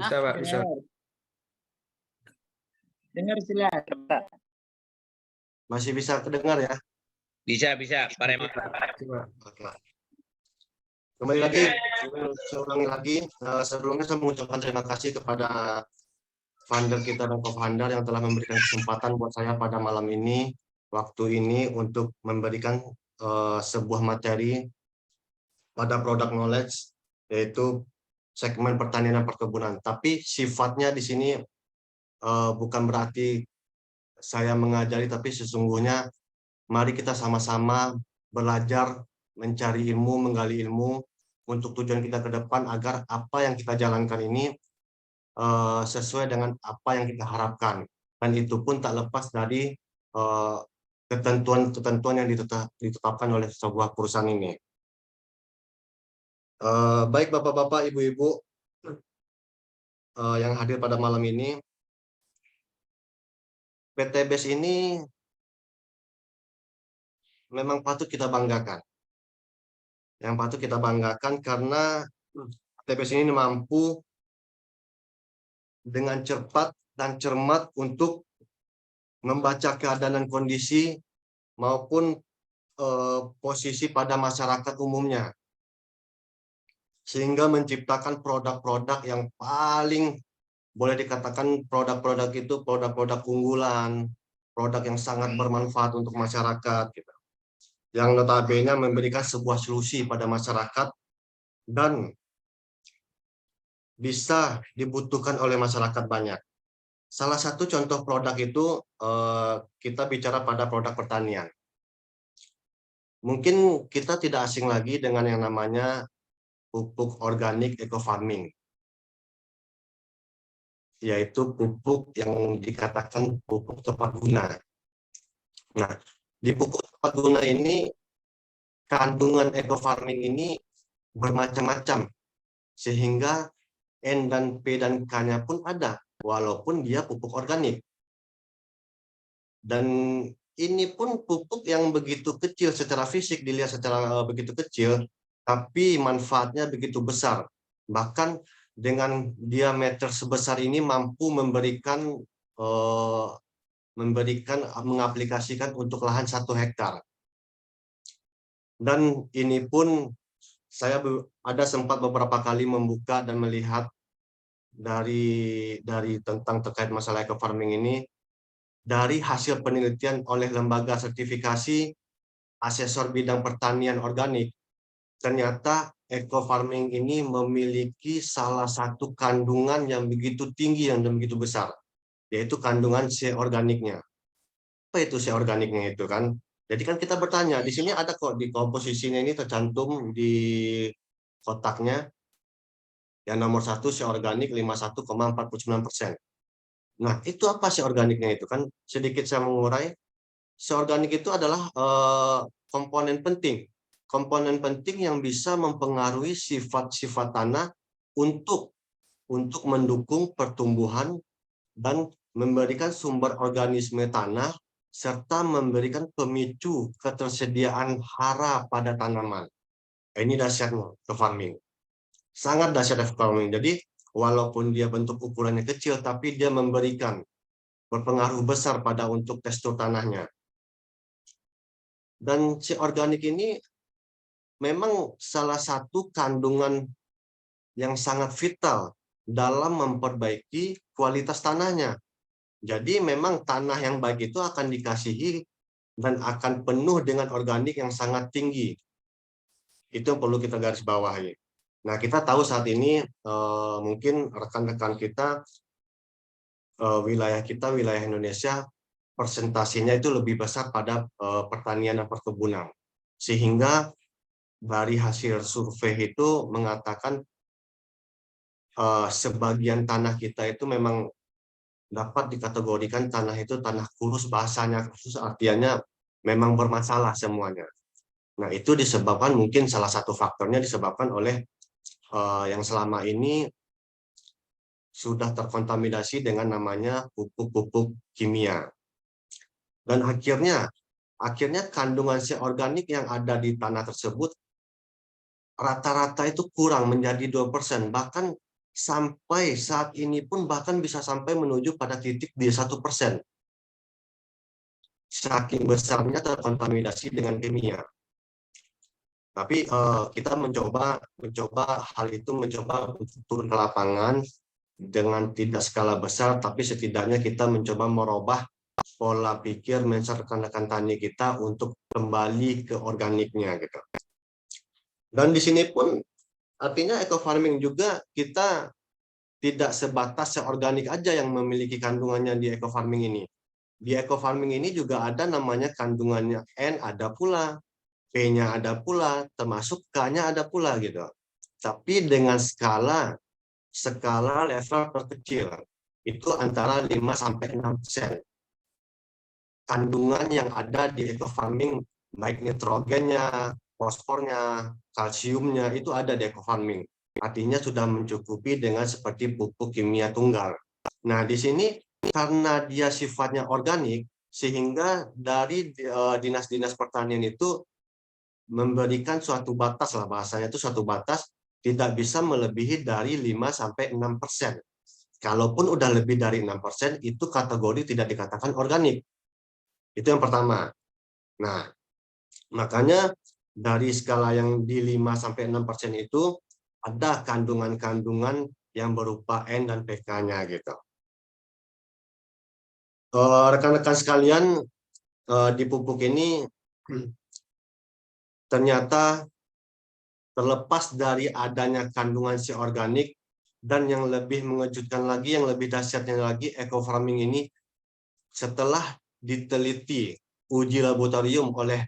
Bisa, Pak, bisa. Dengar silakan, Pak. Masih bisa kedengar ya? Bisa, Pak Rema. Oke. Kembali lagi, saya ulangi lagi. Sebelumnya saya mengucapkan terima kasih kepada founder kita dan co-founder yang telah memberikan kesempatan buat saya pada malam ini, waktu ini untuk memberikan sebuah materi pada product knowledge, yaitu segmen pertanian dan perkebunan. Tapi sifatnya di sini bukan berarti saya mengajari, tapi sesungguhnya mari kita sama-sama belajar, mencari ilmu, menggali ilmu untuk tujuan kita ke depan agar apa yang kita jalankan ini sesuai dengan apa yang kita harapkan. Dan itu pun tak lepas dari ketentuan-ketentuan yang ditetapkan oleh sebuah perusahaan ini. Baik Bapak-Bapak, Ibu-Ibu yang hadir pada malam ini, PT BES ini memang patut kita banggakan. Yang patut kita banggakan karena PT BES ini mampu dengan cepat dan cermat untuk membaca keadaan dan kondisi maupun posisi pada masyarakat umumnya, sehingga menciptakan produk-produk yang paling boleh dikatakan produk-produk itu produk-produk unggulan, produk yang sangat bermanfaat untuk masyarakat, gitu. Yang notabene memberikan sebuah solusi pada masyarakat dan bisa dibutuhkan oleh masyarakat banyak. Salah satu contoh produk itu kita bicara pada produk pertanian. Mungkin kita tidak asing lagi dengan yang namanya pupuk organik eco farming, yaitu pupuk yang dikatakan pupuk tepat guna. Nah, di pupuk tepat guna ini kandungan eco farming ini bermacam-macam, sehingga N dan P dan K-nya pun ada, walaupun dia pupuk organik. Dan ini pun pupuk yang begitu kecil secara fisik, dilihat secara begitu kecil, tapi manfaatnya begitu besar. Bahkan dengan diameter sebesar ini mampu mengaplikasikan untuk lahan 1 hektar. Dan ini pun saya ada sempat beberapa kali membuka dan melihat dari tentang terkait masalah eco farming ini. Dari hasil penelitian oleh lembaga sertifikasi asesor bidang pertanian organik, ternyata eco farming ini memiliki salah satu kandungan yang begitu tinggi dan begitu besar, yaitu kandungan C organiknya. Apa itu C organiknya itu kan? Jadi kan kita bertanya, di sini ada kok di komposisinya ini tercantum di kotaknya, yang nomor 1 C organik 51,49%. Nah, itu apa sih organiknya itu kan? Sedikit saya mengurai. Si organik itu adalah komponen penting yang bisa mempengaruhi sifat-sifat tanah untuk mendukung pertumbuhan dan memberikan sumber organisme tanah serta memberikan pemicu ketersediaan hara pada tanaman. Ini dahsyatnya ke farming. Sangat dahsyat ke farming. Jadi walaupun dia bentuk ukurannya kecil, tapi dia berpengaruh besar pada untuk tekstur tanahnya. Dan si organik ini memang salah satu kandungan yang sangat vital dalam memperbaiki kualitas tanahnya. Jadi memang tanah yang baik itu akan dikasihi dan akan penuh dengan organik yang sangat tinggi. Itu yang perlu kita garis bawahi. Nah, kita tahu saat ini mungkin rekan-rekan kita, wilayah Indonesia, persentasinya itu lebih besar pada pertanian dan perkebunan. Sehingga dari hasil survei itu mengatakan sebagian tanah kita itu memang dapat dikategorikan tanah itu tanah kurus, bahasanya khusus artinya memang bermasalah semuanya. Nah, itu disebabkan mungkin salah satu faktornya disebabkan oleh yang selama ini sudah terkontaminasi dengan namanya pupuk-pupuk kimia. Dan akhirnya kandungan C organik yang ada di tanah tersebut rata-rata itu kurang menjadi 2%. Bahkan sampai saat ini pun bahkan bisa sampai menuju pada titik di 1%. Saking besarnya terkontaminasi dengan kimia. Tapi kita mencoba hal itu, mencoba untuk turun ke lapangan dengan tidak skala besar, tapi setidaknya kita mencoba merubah pola pikir rekan-rekan tani kita untuk kembali ke organiknya gitu. Dan di sini pun artinya eco farming juga kita tidak sebatas seorganik aja yang memiliki kandungannya di eco farming ini. Di eco farming ini juga ada namanya kandungannya N ada pula, P-nya ada pula, termasuk K-nya ada pula gitu. Tapi dengan skala level terkecil, itu antara 5 sampai 6%. Kandungan yang ada di eco farming, baik nitrogennya, fosfornya, kalsiumnya, itu ada di eco farming. Artinya sudah mencukupi dengan seperti pupuk kimia tunggal. Nah, di sini karena dia sifatnya organik, sehingga dari dinas-dinas pertanian itu memberikan suatu batas lah, bahasanya itu suatu batas tidak bisa melebihi dari 5 sampai 6%. Kalaupun udah lebih dari 6%, itu kategori tidak dikatakan organik. Itu yang pertama. Nah, makanya dari skala yang di 5 sampai 6% itu ada kandungan-kandungan yang berupa N dan PK-nya gitu. Rekan-rekan sekalian, di pupuk ini ternyata terlepas dari adanya kandungan si organik, dan yang lebih mengejutkan lagi, yang lebih dahsyatnya lagi, eco farming ini setelah diteliti uji laboratorium oleh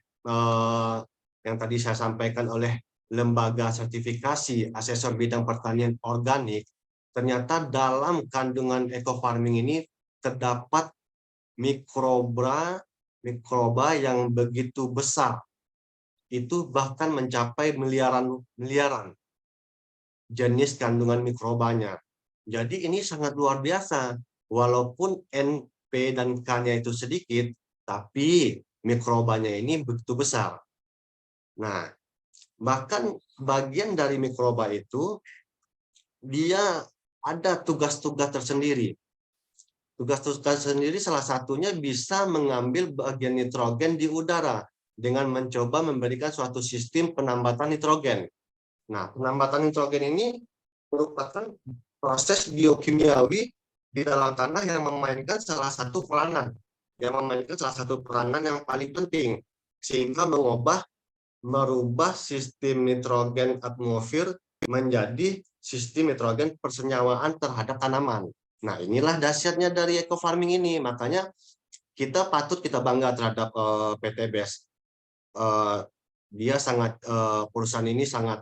yang tadi saya sampaikan oleh lembaga sertifikasi asesor bidang pertanian organik, ternyata dalam kandungan eco farming ini terdapat mikroba yang begitu besar, itu bahkan mencapai miliaran jenis kandungan mikrobanya. Jadi ini sangat luar biasa. Walaupun N, P, dan K-nya itu sedikit, tapi mikrobanya ini begitu besar. Nah, bahkan bagian dari mikroba itu, dia ada tugas-tugas tersendiri. Tugas-tugas sendiri salah satunya bisa mengambil bagian nitrogen di udara dengan mencoba memberikan suatu sistem penambatan nitrogen. Nah, penambatan nitrogen ini merupakan proses biokimiawi di dalam tanah yang memainkan salah satu peranan yang paling penting, sehingga merubah sistem nitrogen atmosfer menjadi sistem nitrogen persenyawaan terhadap tanaman. Nah, inilah dahsyatnya dari eco farming ini. Makanya kita bangga terhadap PT BES. Perusahaan ini sangat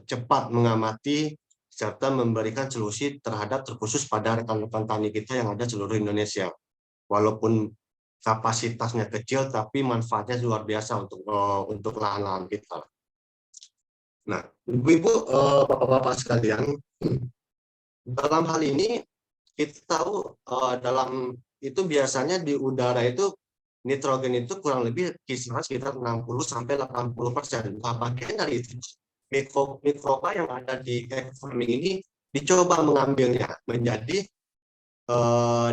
cepat mengamati serta memberikan solusi terkhusus pada rekan-rekan tani kita yang ada seluruh Indonesia. Walaupun kapasitasnya kecil, tapi manfaatnya luar biasa untuk lahan-lahan kita. Nah, Ibu-ibu, Bapak-bapak sekalian, dalam hal ini kita tahu dalam itu biasanya di udara itu nitrogen itu kurang lebih kisaran sekitar 60-80%. Nah, bagian dari itu mikroba yang ada di eco farming ini dicoba mengambilnya menjadi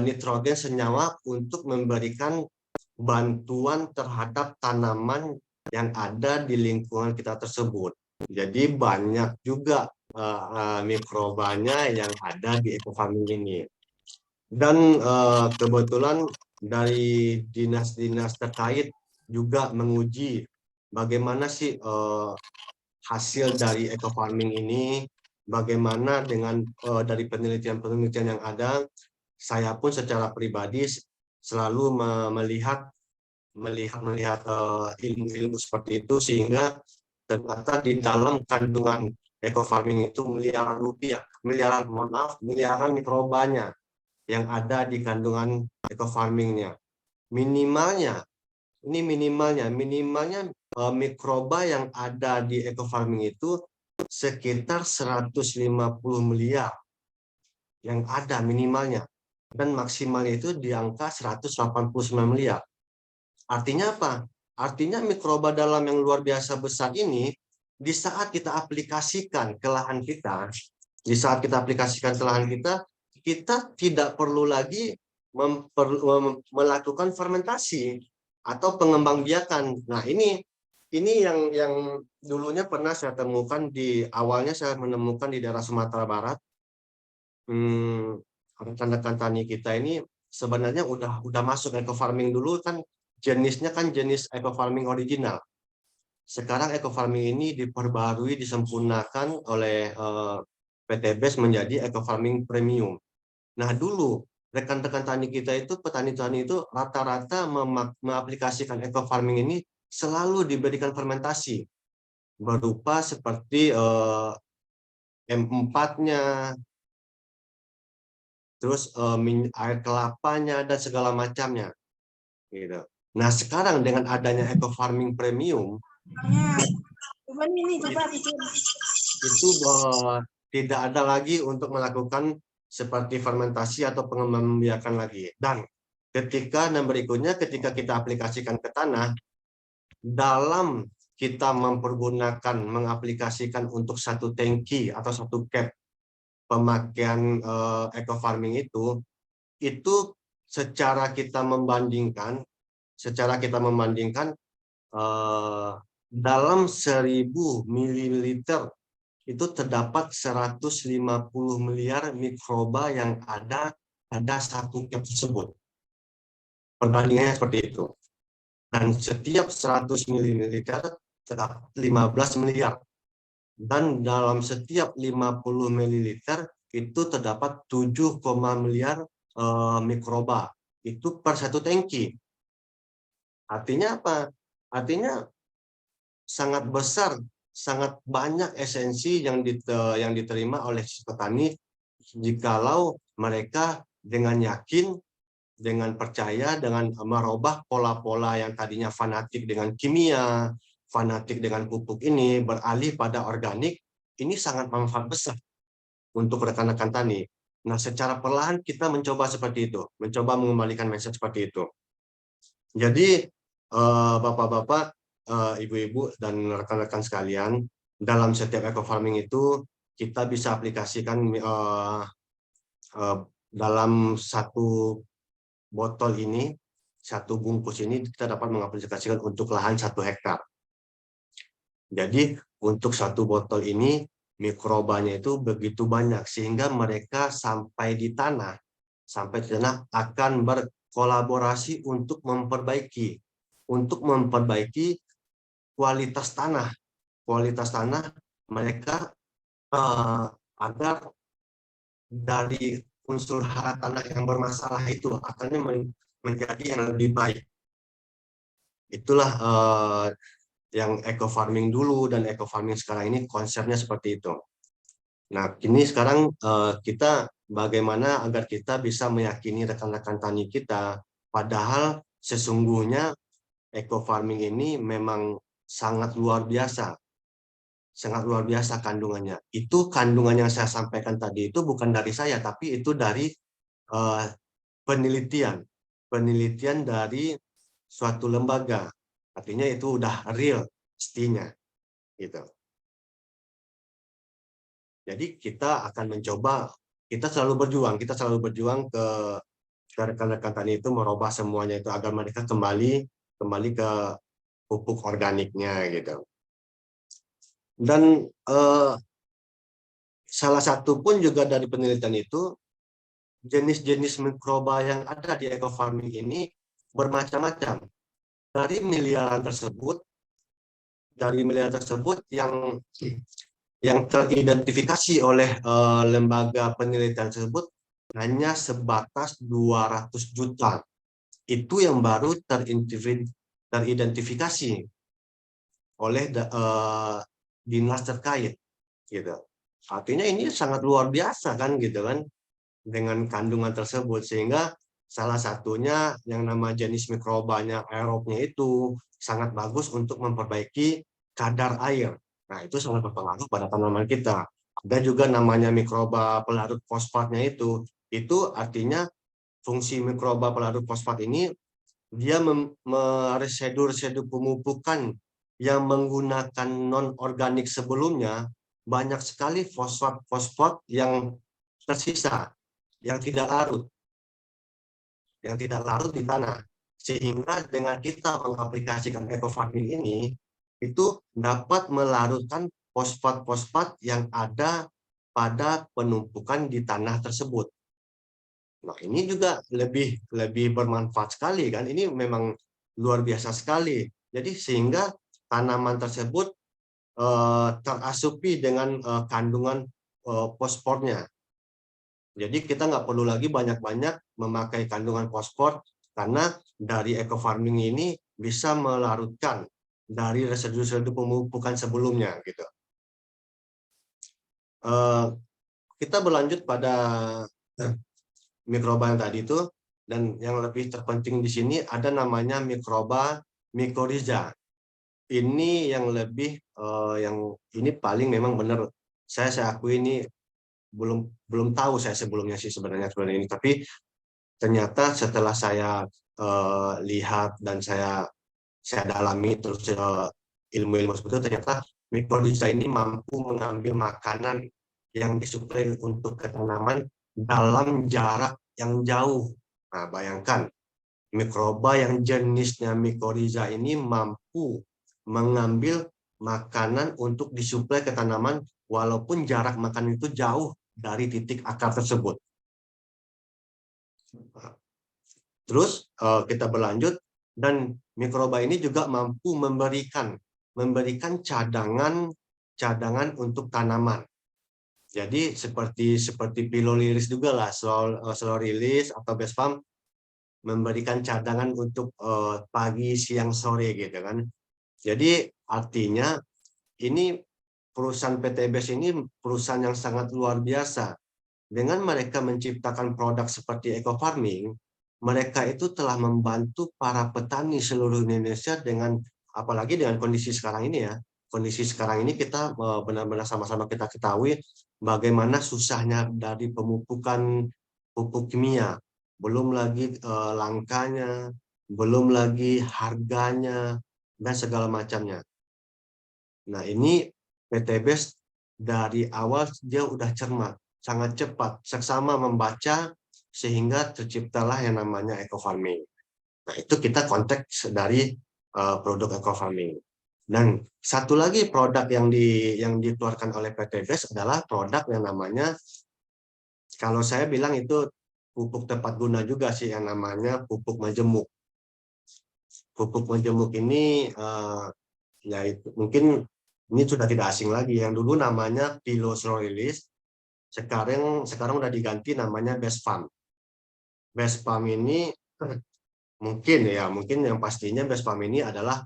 nitrogen senyawa untuk memberikan bantuan terhadap tanaman yang ada di lingkungan kita tersebut. Jadi banyak juga mikrobanya yang ada di eco farming ini. Dan kebetulan dari dinas-dinas terkait juga menguji bagaimana sih hasil dari eco farming ini, bagaimana dengan dari penelitian-penelitian yang ada. Saya pun secara pribadi selalu melihat ilmu-ilmu seperti itu, sehingga ternyata di dalam kandungan eco farming itu miliaran mikrobanya yang ada di kandungan eco farmingnya. Minimalnya mikroba yang ada di eco farming itu sekitar 150 miliar yang ada minimalnya, dan maksimalnya itu di angka 189 miliar. Artinya apa? Artinya mikroba dalam yang luar biasa besar ini, di saat kita aplikasikan ke lahan kita, Di saat kita aplikasikan ke lahan kita, kita tidak perlu lagi melakukan fermentasi atau pengembangbiakan. Nah, ini yang dulunya pernah saya temukan awalnya saya menemukan di daerah Sumatera Barat. Rekan-rekan tani kita ini sebenarnya udah masuk eco farming dulu kan, jenisnya kan jenis eco farming original. Sekarang eco farming ini diperbarui, disempurnakan oleh PT BES menjadi eco farming premium. Nah, dulu rekan-rekan tani kita itu, petani-petani itu rata-rata mengaplikasikan eco farming ini selalu diberikan fermentasi berupa seperti M4-nya, terus air kelapanya dan segala macamnya. Gitu. Nah, sekarang dengan adanya eco farming premium, itu tidak ada lagi untuk melakukan seperti fermentasi atau pengembangbiakan lagi. Dan berikutnya ketika kita aplikasikan ke tanah, dalam kita mengaplikasikan untuk satu tangki atau satu cap pemakaian eco farming itu secara kita membandingkan dalam 1000 ml itu terdapat 150 miliar mikroba yang ada pada satu cap tersebut. Perbandingannya seperti itu. Dan setiap 100 ml terdapat 15 miliar. Dan dalam setiap 50 ml itu terdapat 7, miliar mikroba. Itu per satu tangki. Artinya apa? Artinya sangat besar, sangat banyak esensi yang diterima oleh si petani jikalau mereka dengan yakin, dengan percaya, dengan merubah pola-pola yang tadinya fanatik dengan kimia, fanatik dengan pupuk ini, beralih pada organik. Ini sangat manfaat besar untuk rekan-rekan tani. Nah, secara perlahan kita mencoba seperti itu, mencoba mengembalikan mindset seperti itu. Jadi, Bapak-bapak, Ibu-ibu, dan rekan-rekan sekalian, dalam setiap eco farming itu kita bisa aplikasikan dalam satu botol ini, satu bungkus ini kita dapat mengaplikasikan untuk lahan 1 hektar. Jadi untuk satu botol ini mikrobanya itu begitu banyak sehingga mereka sampai di tanah akan berkolaborasi untuk memperbaiki kualitas tanah mereka agar dari unsur hara tanah yang bermasalah itu akhirnya menjadi yang lebih baik. Itulah yang eco farming dulu dan eco farming sekarang ini konsepnya seperti itu. Nah, ini sekarang kita bagaimana agar kita bisa meyakini rekan-rekan tani kita, padahal sesungguhnya eco farming ini memang sangat luar biasa kandungannya. Itu kandungan yang saya sampaikan tadi itu bukan dari saya, tapi itu dari penelitian dari suatu lembaga. Artinya itu udah real pastinya, gitu. Jadi kita akan mencoba, kita selalu berjuang ke rekan-rekan tani itu merubah semuanya itu agar mereka kembali ke pupuk organiknya, gitu. Dan salah satu pun juga dari penelitian itu, jenis-jenis mikroba yang ada di eco farming ini bermacam-macam. Dari miliaran tersebut yang teridentifikasi oleh lembaga penelitian tersebut hanya sebatas 200 juta. Itu yang baru teridentifikasi oleh dinas terkait, gitu. Artinya ini sangat luar biasa kan, gitu kan, dengan kandungan tersebut, sehingga salah satunya yang nama jenis mikrobanya aerobnya itu sangat bagus untuk memperbaiki kadar air. Nah, itu sangat berpengaruh pada tanaman kita. Ada juga namanya mikroba pelarut fosfatnya itu artinya fungsi mikroba pelarut fosfat ini dia residu pemupukan yang menggunakan non-organik sebelumnya banyak sekali fosfat yang tersisa, yang tidak larut di tanah. Sehingga dengan kita mengaplikasikan eco farming ini, itu dapat melarutkan fosfat-fosfat yang ada pada penumpukan di tanah tersebut. Nah, ini juga lebih bermanfaat sekali kan. Ini memang luar biasa sekali. Jadi sehingga tanaman tersebut terasupi dengan kandungan fosfornya. Jadi kita nggak perlu lagi banyak-banyak memakai kandungan fosfor karena dari eco farming ini bisa melarutkan dari residu-residu pemupukan sebelumnya gitu. Kita berlanjut pada mikroba yang tadi itu, dan yang lebih terpenting di sini ada namanya mikroba mycorrhiza. Ini yang lebih yang ini paling memang benar saya akui ini belum tahu saya sebelumnya sih sebenarnya ini, tapi ternyata setelah saya lihat dan saya dalami terus ilmu-ilmu seperti itu, ternyata mycorrhiza ini mampu mengambil makanan yang disuplai untuk tanaman dalam jarak yang jauh. Nah, bayangkan mikroba yang jenisnya mycorrhiza ini mampu mengambil makanan untuk disuplai ke tanaman walaupun jarak makan itu jauh dari titik akar tersebut. Terus kita berlanjut, dan mikroba ini juga mampu memberikan cadangan untuk tanaman. Jadi seperti piloliris juga lah, slorililis atau bestfam memberikan cadangan untuk pagi, siang, sore gitu kan. Jadi artinya ini perusahaan PTBS ini perusahaan yang sangat luar biasa. Dengan mereka menciptakan produk seperti eco farming, mereka itu telah membantu para petani seluruh Indonesia dengan, apalagi dengan kondisi sekarang ini ya. Kondisi sekarang ini kita benar-benar sama-sama kita ketahui bagaimana susahnya dari pemupukan pupuk kimia, belum lagi langkanya, belum lagi harganya, dan segala macamnya. Nah, ini PTBS dari awal dia udah cermat, sangat cepat, seksama membaca sehingga terciptalah yang namanya eco farming. Nah, itu kita konteks dari produk eco farming. Dan satu lagi produk yang dikeluarkan oleh PTBS adalah produk yang namanya, kalau saya bilang itu pupuk tepat guna juga sih, yang namanya pupuk majemuk. Pupuk majemuk ini ya itu mungkin ini sudah tidak asing lagi. Yang dulu namanya piloslorilis, sekarang udah diganti namanya bestfam. Bestfam ini mungkin yang pastinya bestfam ini adalah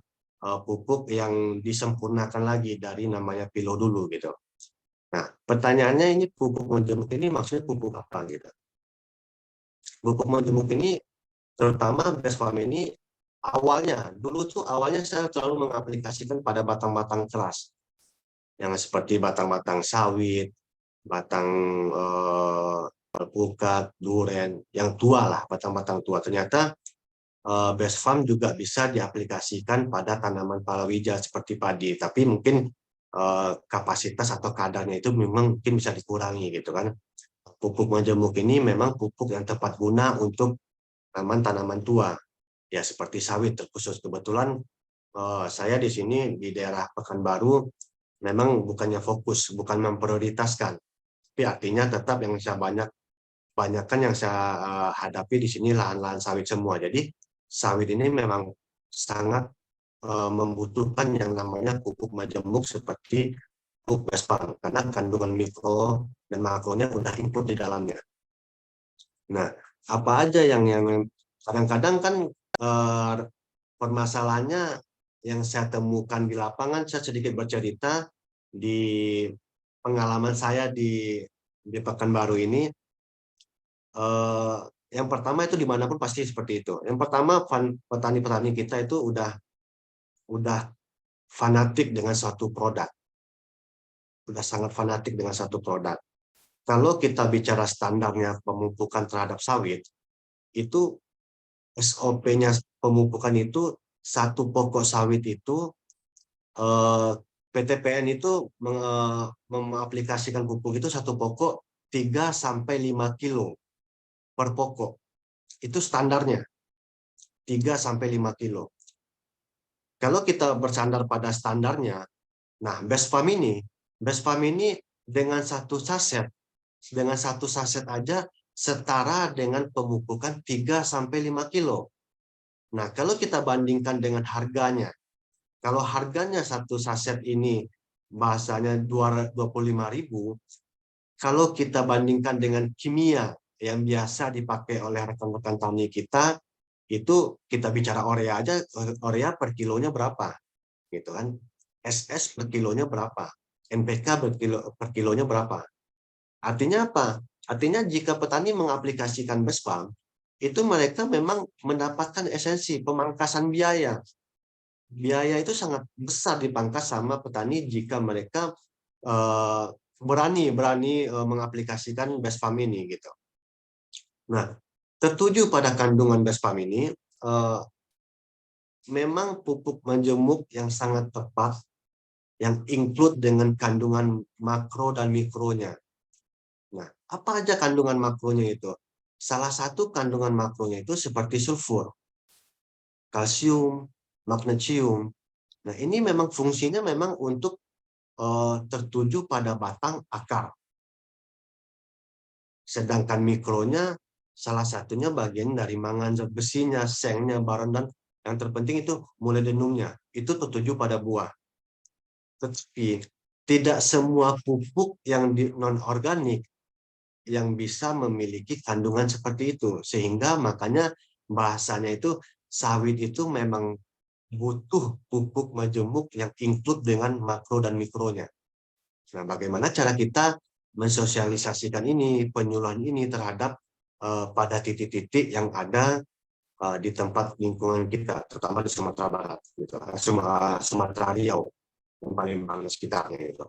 pupuk yang disempurnakan lagi dari namanya pilo dulu gitu. Nah, pertanyaannya ini pupuk majemuk ini maksudnya pupuk apa gitu? Pupuk majemuk ini terutama bestfam ini awalnya saya selalu mengaplikasikan pada batang-batang keras yang seperti batang-batang sawit, batang alpukat, duren, yang tua lah, batang-batang tua. Ternyata bestfam juga bisa diaplikasikan pada tanaman palawija seperti padi, tapi mungkin kapasitas atau kadarnya itu memang mungkin bisa dikurangi gitu kan. Pupuk majemuk ini memang pupuk yang tepat guna untuk tanaman tua, ya seperti sawit terkhusus. Kebetulan saya di sini di daerah Pekanbaru memang bukannya fokus, bukan memprioritaskan, tapi artinya tetap yang saya banyakkan yang saya hadapi di sini lahan-lahan sawit semua. Jadi sawit ini memang sangat membutuhkan yang namanya pupuk majemuk seperti pupuk bestfam karena kandungan mikro dan makronya udah input di dalamnya. Nah, apa aja yang kadang-kadang kan permasalahannya yang saya temukan di lapangan, saya sedikit bercerita di pengalaman saya di Pekanbaru ini. Yang pertama itu dimanapun pasti seperti itu. Yang pertama petani-petani kita itu udah fanatik dengan suatu produk, udah sangat fanatik dengan satu produk. Kalau kita bicara standarnya pemupukan terhadap sawit, itu SOP-nya pemupukan itu satu pokok sawit itu PTPN itu mengaplikasikan pupuk itu satu pokok 3-5 kilo per pokok. Itu standarnya, 3-5 kilo. Kalau kita bersandar pada standarnya, nah BESPAM ini dengan satu saset aja setara dengan pemupukan 3-5 kilo. Nah, kalau kita bandingkan dengan harganya, kalau harganya satu saset ini bahasanya 25.000, kalau kita bandingkan dengan kimia yang biasa dipakai oleh rekan-rekan tani kita, itu kita bicara urea aja, urea per kilonya berapa, gitu kan? SS per kilonya berapa? NPK per kilonya berapa? Artinya apa? Artinya jika petani mengaplikasikan BESPAM, itu mereka memang mendapatkan esensi pemangkasan biaya. Biaya itu sangat besar dipangkas sama petani jika mereka berani mengaplikasikan BESPAM ini gitu. Nah, tertuju pada kandungan BESPAM ini, memang pupuk majemuk yang sangat tepat, yang include dengan kandungan makro dan mikronya. Nah, apa aja kandungan makronya itu? Salah satu kandungan makronya itu seperti sulfur, kalsium, magnesium. Nah, ini memang fungsinya memang untuk tertuju pada batang akar. Sedangkan mikronya salah satunya bagian dari mangan besinya, sengnya, baron, dan yang terpenting itu molybdenumnya. Itu tertuju pada buah. Tetapi tidak semua pupuk yang non-organik yang bisa memiliki kandungan seperti itu. Sehingga makanya bahasanya itu sawit itu memang butuh pupuk majemuk yang include dengan makro dan mikronya. Nah, bagaimana cara kita mensosialisasikan ini, penyuluhan ini terhadap pada titik-titik yang ada di tempat lingkungan kita, terutama di Sumatera Barat, gitu. Sumatera Riau, Palembang sekitarnya itu.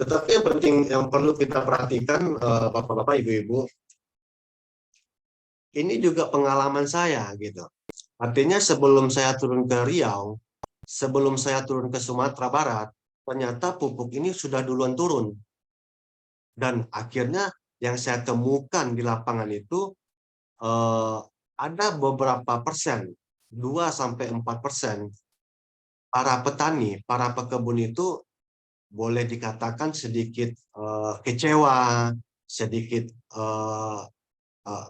Tetapi yang penting yang perlu kita perhatikan, Bapak-bapak, Ibu-ibu, ini juga pengalaman saya gitu. Artinya sebelum saya turun ke Riau, sebelum saya turun ke Sumatera Barat, ternyata pupuk ini sudah duluan turun. Dan akhirnya yang saya temukan di lapangan itu ada beberapa persen, 2-4% para petani, para pekebun itu boleh dikatakan sedikit kecewa, sedikit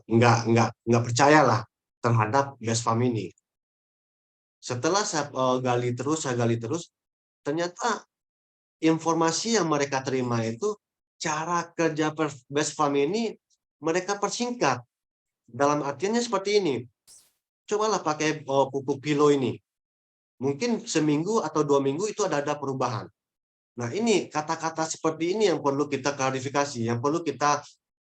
nggak percayalah terhadap BESPAM ini. Setelah saya gali terus, ternyata informasi yang mereka terima itu cara kerja BESPAM ini mereka persingkat. Dalam artiannya seperti ini. Cobalah pakai pupuk kilo ini. Mungkin seminggu atau 2 minggu itu ada perubahan. Nah, ini kata-kata seperti ini yang perlu kita klarifikasi, yang perlu kita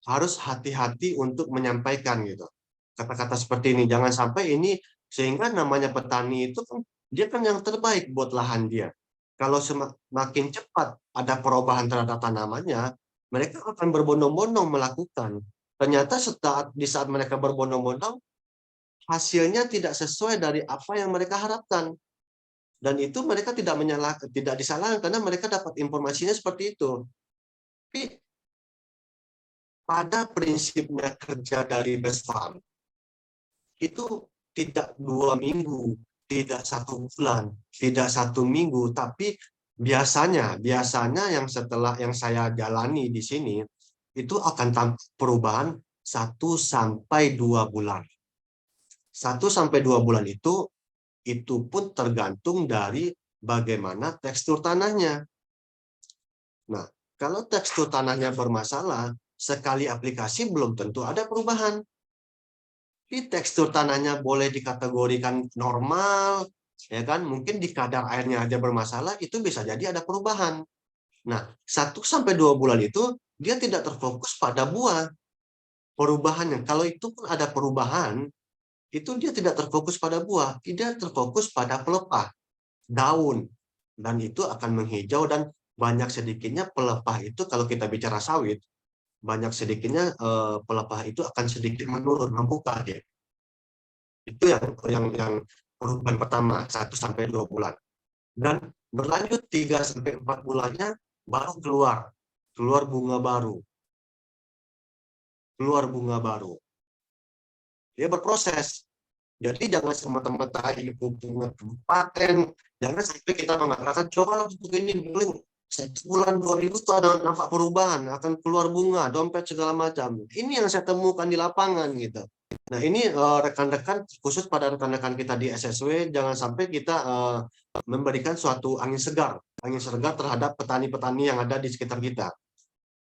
harus hati-hati untuk menyampaikan gitu. Kata-kata seperti ini jangan sampai ini, sehingga namanya petani itu kan dia kan yang terbaik buat lahan dia. Kalau semakin cepat ada perubahan terhadap tanamannya, mereka akan berbondong-bondong melakukan. Ternyata di saat mereka berbondong-bondong, hasilnya tidak sesuai dari apa yang mereka harapkan. Dan itu mereka tidak disalahkan karena mereka dapat informasinya seperti itu. Tapi pada prinsipnya kerja dari BESPAM itu tidak 2 minggu, tidak 1 bulan, tidak 1 minggu, tapi biasanya yang setelah yang saya jalani di sini itu akan tampak perubahan 1-2 bulan. 1-2 bulan itu pun tergantung dari bagaimana tekstur tanahnya. Nah, kalau tekstur tanahnya bermasalah, sekali aplikasi belum tentu ada perubahan. Di tekstur tanahnya boleh dikategorikan normal, ya kan? Mungkin di kadar airnya aja bermasalah, itu bisa jadi ada perubahan. Nah, 1-2 bulan itu dia tidak terfokus pada buah. Perubahannya, kalau itu pun ada perubahan, itu dia tidak terfokus pada buah, dia terfokus pada pelepah, daun, dan itu akan menghijau dan banyak sedikitnya pelepah itu kalau kita bicara sawit, banyak sedikitnya pelepah itu akan sedikit menurun, membuka dia. Itu yang perubahan pertama 1-2 bulan. Dan Berlanjut 3-4 bulannya baru keluar bunga baru, Dia berproses. Jadi jangan semata-mata itu bunga paten, jangan sampai kita mengatakan coba untuk ini paling 1 bulan 2 minggu itu ada nampak perubahan, akan keluar bunga, dompet segala macam. Ini yang saya temukan di lapangan gitu. Nah ini rekan-rekan, khusus pada rekan-rekan kita di SSW, jangan sampai kita memberikan suatu angin segar terhadap petani-petani yang ada di sekitar kita.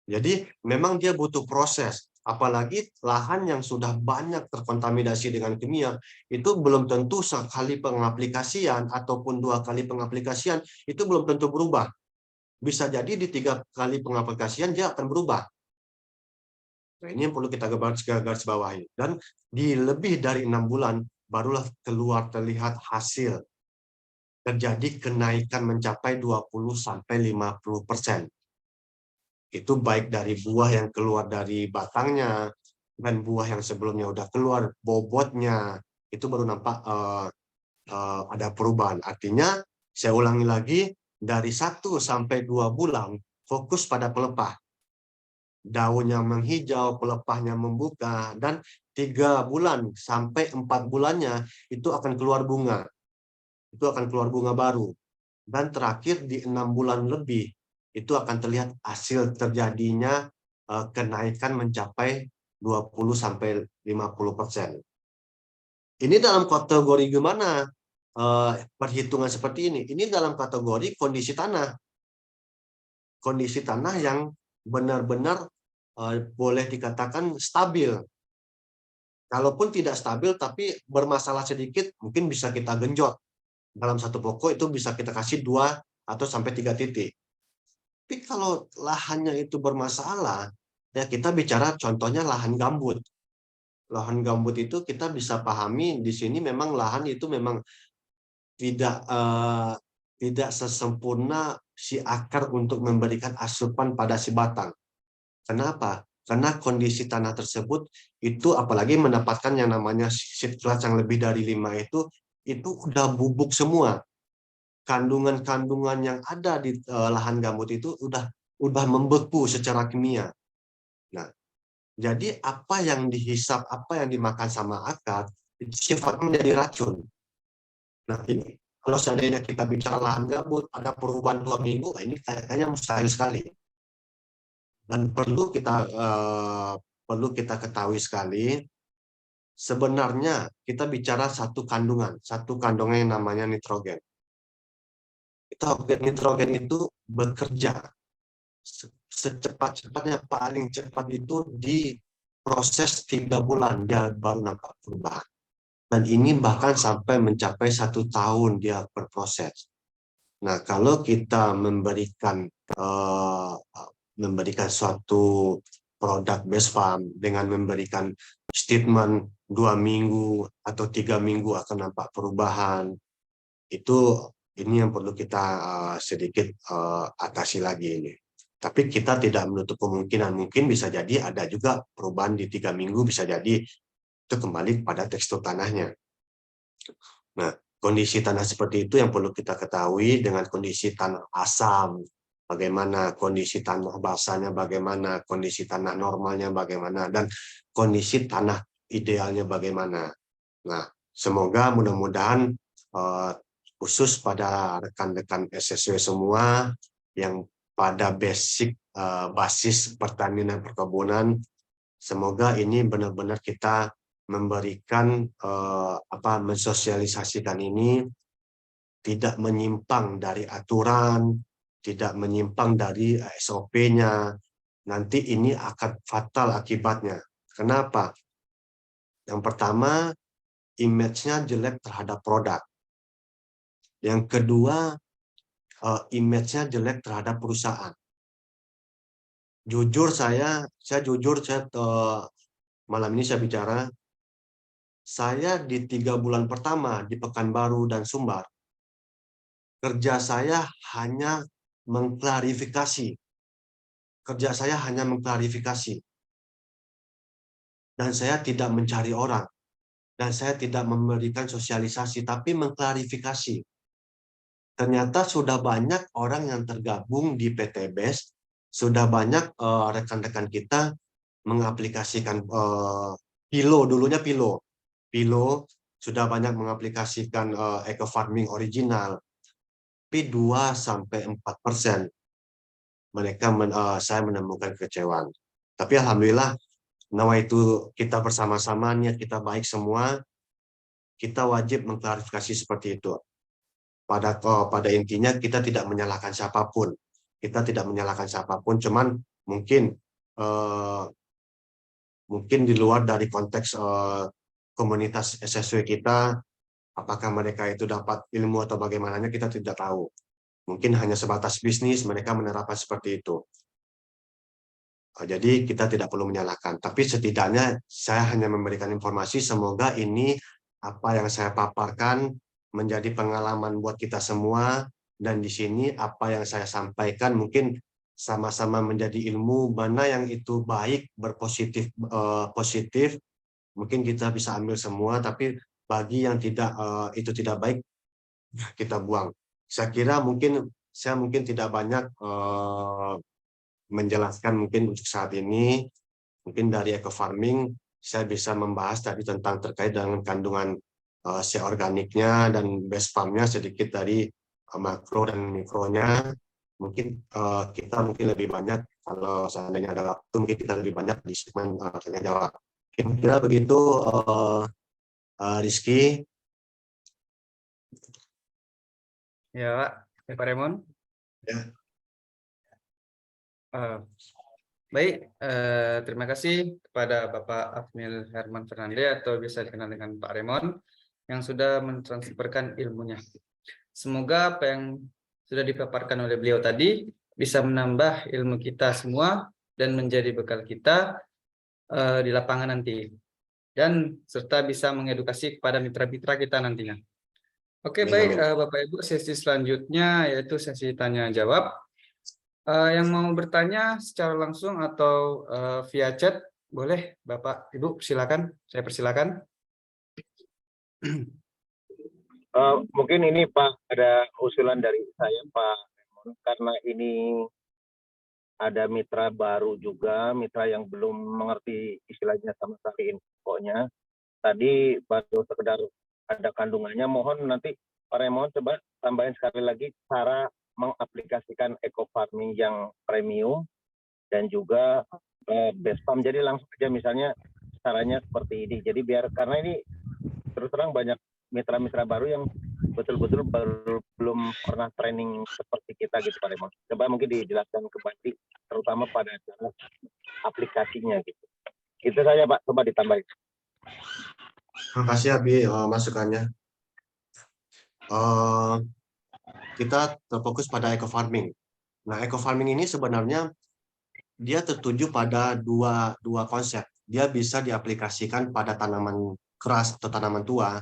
Jadi memang dia butuh proses, apalagi lahan yang sudah banyak terkontaminasi dengan kimia, itu belum tentu sekali pengaplikasian ataupun 2 kali pengaplikasian itu belum tentu berubah. Bisa jadi di 3 kali pengaplikasian dia akan berubah. Nah, ini yang perlu kita garis bawahi. Dan di lebih dari 6 bulan barulah terlihat hasil. Terjadi kenaikan mencapai 20-50%. Itu baik dari buah yang keluar dari batangnya dan buah yang sebelumnya udah keluar bobotnya, itu baru nampak ada perubahan. Artinya saya ulangi lagi, dari 1-2 bulan fokus pada pelepah, daunnya menghijau, pelepahnya membuka, dan 3-4 bulannya itu akan keluar bunga, baru. Dan terakhir di 6 bulan lebih itu akan terlihat hasil terjadinya kenaikan mencapai 20-50%. Ini dalam kategori gimana perhitungan seperti ini? Ini dalam kategori kondisi tanah. Kondisi tanah yang benar-benar boleh dikatakan stabil. Kalaupun tidak stabil tapi bermasalah sedikit, mungkin bisa kita genjot. Dalam satu pokok itu bisa kita kasih 2 atau sampai 3 titik. Tapi kalau lahannya itu bermasalah, ya kita bicara contohnya lahan gambut. Lahan gambut itu kita bisa pahami di sini memang lahan itu memang tidak sesempurna si akar untuk memberikan asupan pada si batang. Kenapa? Karena kondisi tanah tersebut itu apalagi mendapatkan yang namanya seed clutch yang lebih dari 5 itu udah bubuk semua. Kandungan-kandungan yang ada di lahan gambut itu udah membeku secara kimia. Nah, jadi apa yang dihisap, apa yang dimakan sama akar itu sifatnya menjadi racun. Nah, ini kalau seandainya kita bicara lahan gambut ada perubahan 2 minggu, ini kayaknya mustahil sekali. Dan perlu kita ketahui sekali, sebenarnya kita bicara satu kandungan yang namanya nitrogen. Nitrogen itu bekerja secepat-cepatnya, paling cepat itu di proses 3 bulan dia baru nampak perubahan. Dan ini bahkan sampai mencapai 1 tahun dia berproses. Nah, kalau kita memberikan suatu produk base farm dengan memberikan statement 2 minggu atau 3 minggu akan nampak perubahan, ini yang perlu kita sedikit atasi lagi ini. Tapi kita tidak menutup kemungkinan, mungkin bisa jadi ada juga perubahan di 3 minggu, bisa jadi itu kembali pada tekstur tanahnya. Nah, kondisi tanah seperti itu yang perlu kita ketahui dengan kondisi tanah asam, bagaimana kondisi tanah basahnya, bagaimana kondisi tanah normalnya, bagaimana, dan kondisi tanah idealnya bagaimana. Nah, semoga mudah-mudahan khusus pada rekan-rekan SSW semua yang pada basis pertanian dan perkebunan, semoga ini benar-benar kita memberikan mensosialisasikan ini tidak menyimpang dari aturan, tidak menyimpang dari SOP-nya. Nanti ini akan fatal akibatnya. Kenapa? Yang pertama, image-nya jelek terhadap produk. Yang kedua, image-nya jelek terhadap perusahaan. Malam ini saya bicara, saya di 3 bulan pertama di Pekanbaru dan Sumbar, kerja saya hanya mengklarifikasi. Dan saya tidak mencari orang. Dan saya tidak memberikan sosialisasi, tapi mengklarifikasi. ternyata sudah banyak orang yang tergabung di PT BES, sudah banyak rekan-rekan kita mengaplikasikan Pilo, dulunya Pilo sudah banyak mengaplikasikan eco farming original, tapi 2-4% mereka saya menemukan kekecewaan. Tapi alhamdulillah, nawa itu kita bersama-sama, niat kita baik semua, kita wajib mengklarifikasi seperti itu. Pada intinya kita tidak menyalahkan siapapun. Kita tidak menyalahkan siapapun, cuman mungkin di luar dari konteks komunitas SSW kita, apakah mereka itu dapat ilmu atau bagaimananya kita tidak tahu. Mungkin hanya sebatas bisnis mereka menerapkan seperti itu. Jadi kita tidak perlu menyalahkan. Tapi setidaknya saya hanya memberikan informasi, semoga ini apa yang saya paparkan menjadi pengalaman buat kita semua, dan di sini apa yang saya sampaikan mungkin sama-sama menjadi ilmu, mana yang itu baik, positif, mungkin kita bisa ambil semua, tapi bagi yang itu tidak baik, kita buang. Saya kira saya mungkin tidak banyak menjelaskan mungkin untuk saat ini. Mungkin dari eco farming saya bisa membahas tadi tentang terkait dengan kandungan C organiknya dan base farmnya, sedikit dari makro dan mikronya. Mungkin kita lebih banyak, kalau seandainya ada waktu, mungkin kita lebih banyak di segmen tanya jawab. Kira-kira begitu, Rizky. Ya, Pak Raymond. Ya. Baik, terima kasih kepada Bapak Afnil Herman Fernande, atau bisa dikenal dengan Pak Raymond, yang sudah mentransferkan ilmunya. Semoga apa yang sudah dipaparkan oleh beliau tadi bisa menambah ilmu kita semua dan menjadi bekal kita di lapangan nanti, dan serta bisa mengedukasi kepada mitra-mitra kita nantinya. Oke, baik Bapak Ibu, sesi selanjutnya yaitu sesi tanya jawab. Yang mau bertanya secara langsung atau via chat, boleh Bapak Ibu, silakan. Saya persilakan. Mungkin ini Pak, ada usulan dari saya Pak, karena ini ada mitra baru juga, mitra yang belum mengerti istilahnya sama sekali infonya. Tadi baru sekedar ada kandungannya, mohon nanti Pak Raymond coba tambahin sekali lagi cara mengaplikasikan eco farming yang premium dan juga base farm. Jadi langsung aja misalnya caranya seperti ini. Jadi karena ini terus terang banyak mitra-mitra baru yang betul-betul belum pernah training seperti kita gitu Pak Raymond. Coba mungkin dijelaskan kembali, terutama pada cara aplikasinya gitu. Itu saja Pak, coba ditambahin. Terima kasih Abi masukannya. Kita terfokus pada eco farming. Nah, eco farming ini sebenarnya dia tertuju pada dua konsep. Dia bisa diaplikasikan pada tanaman keras atau tanaman tua,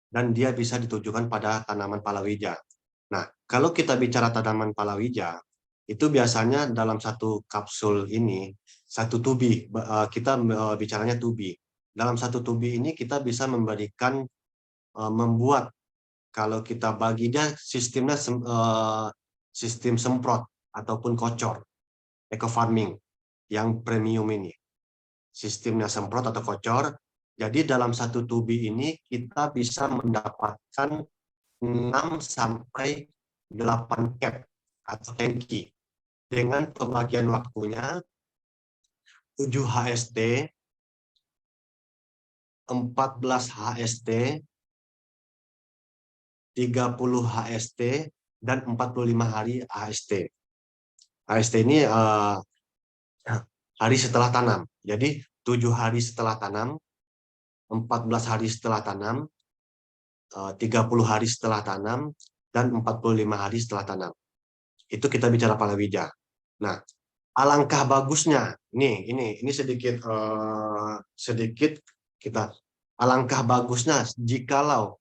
dan dia bisa ditujukan pada tanaman palawija. Nah, kalau kita bicara tanaman palawija, itu biasanya dalam satu kapsul ini, satu tubi, kita bicaranya tubi. Dalam satu tubi ini kita bisa membuat, kalau kita bagi dia sistemnya sistem semprot ataupun kocor, eco farming yang premium ini. Sistemnya semprot atau kocor. Jadi dalam satu tubi ini kita bisa mendapatkan 6-8 cap atau tangki dengan pembagian waktunya 7 HST, 14 HST, 30 HST, dan 45 hari HST. HST ini hari setelah tanam. Jadi 7 hari setelah tanam, 14 hari setelah tanam, 30 hari setelah tanam, dan 45 hari setelah tanam. Itu kita bicara palawija. Nah, alangkah bagusnya, ini sedikit kita, alangkah bagusnya jikalau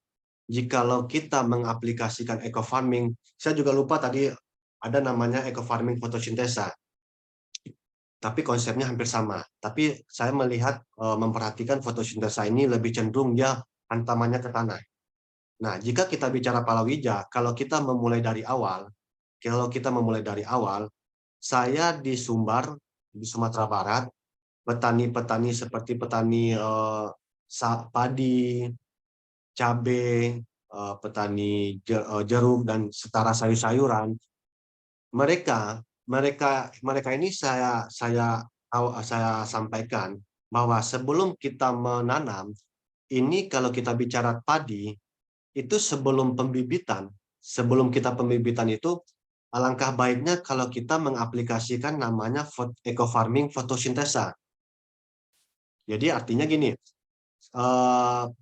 kita mengaplikasikan eco farming. Saya juga lupa tadi ada namanya eco farming fotosintesa, tapi konsepnya hampir sama. Tapi saya melihat memperhatikan fotosintesa ini lebih cenderung dia hantamannya ke tanah. Nah, jika kita bicara palawija, kalau kita memulai dari awal, saya di Sumbar, di Sumatera Barat, petani-petani seperti petani padi, cabai, petani jeruk dan setara sayur-sayuran, mereka ini saya sampaikan bahwa sebelum kita menanam, ini kalau kita bicara padi, itu sebelum kita pembibitan itu, alangkah baiknya kalau kita mengaplikasikan namanya eco farming fotosintesa. Jadi artinya gini,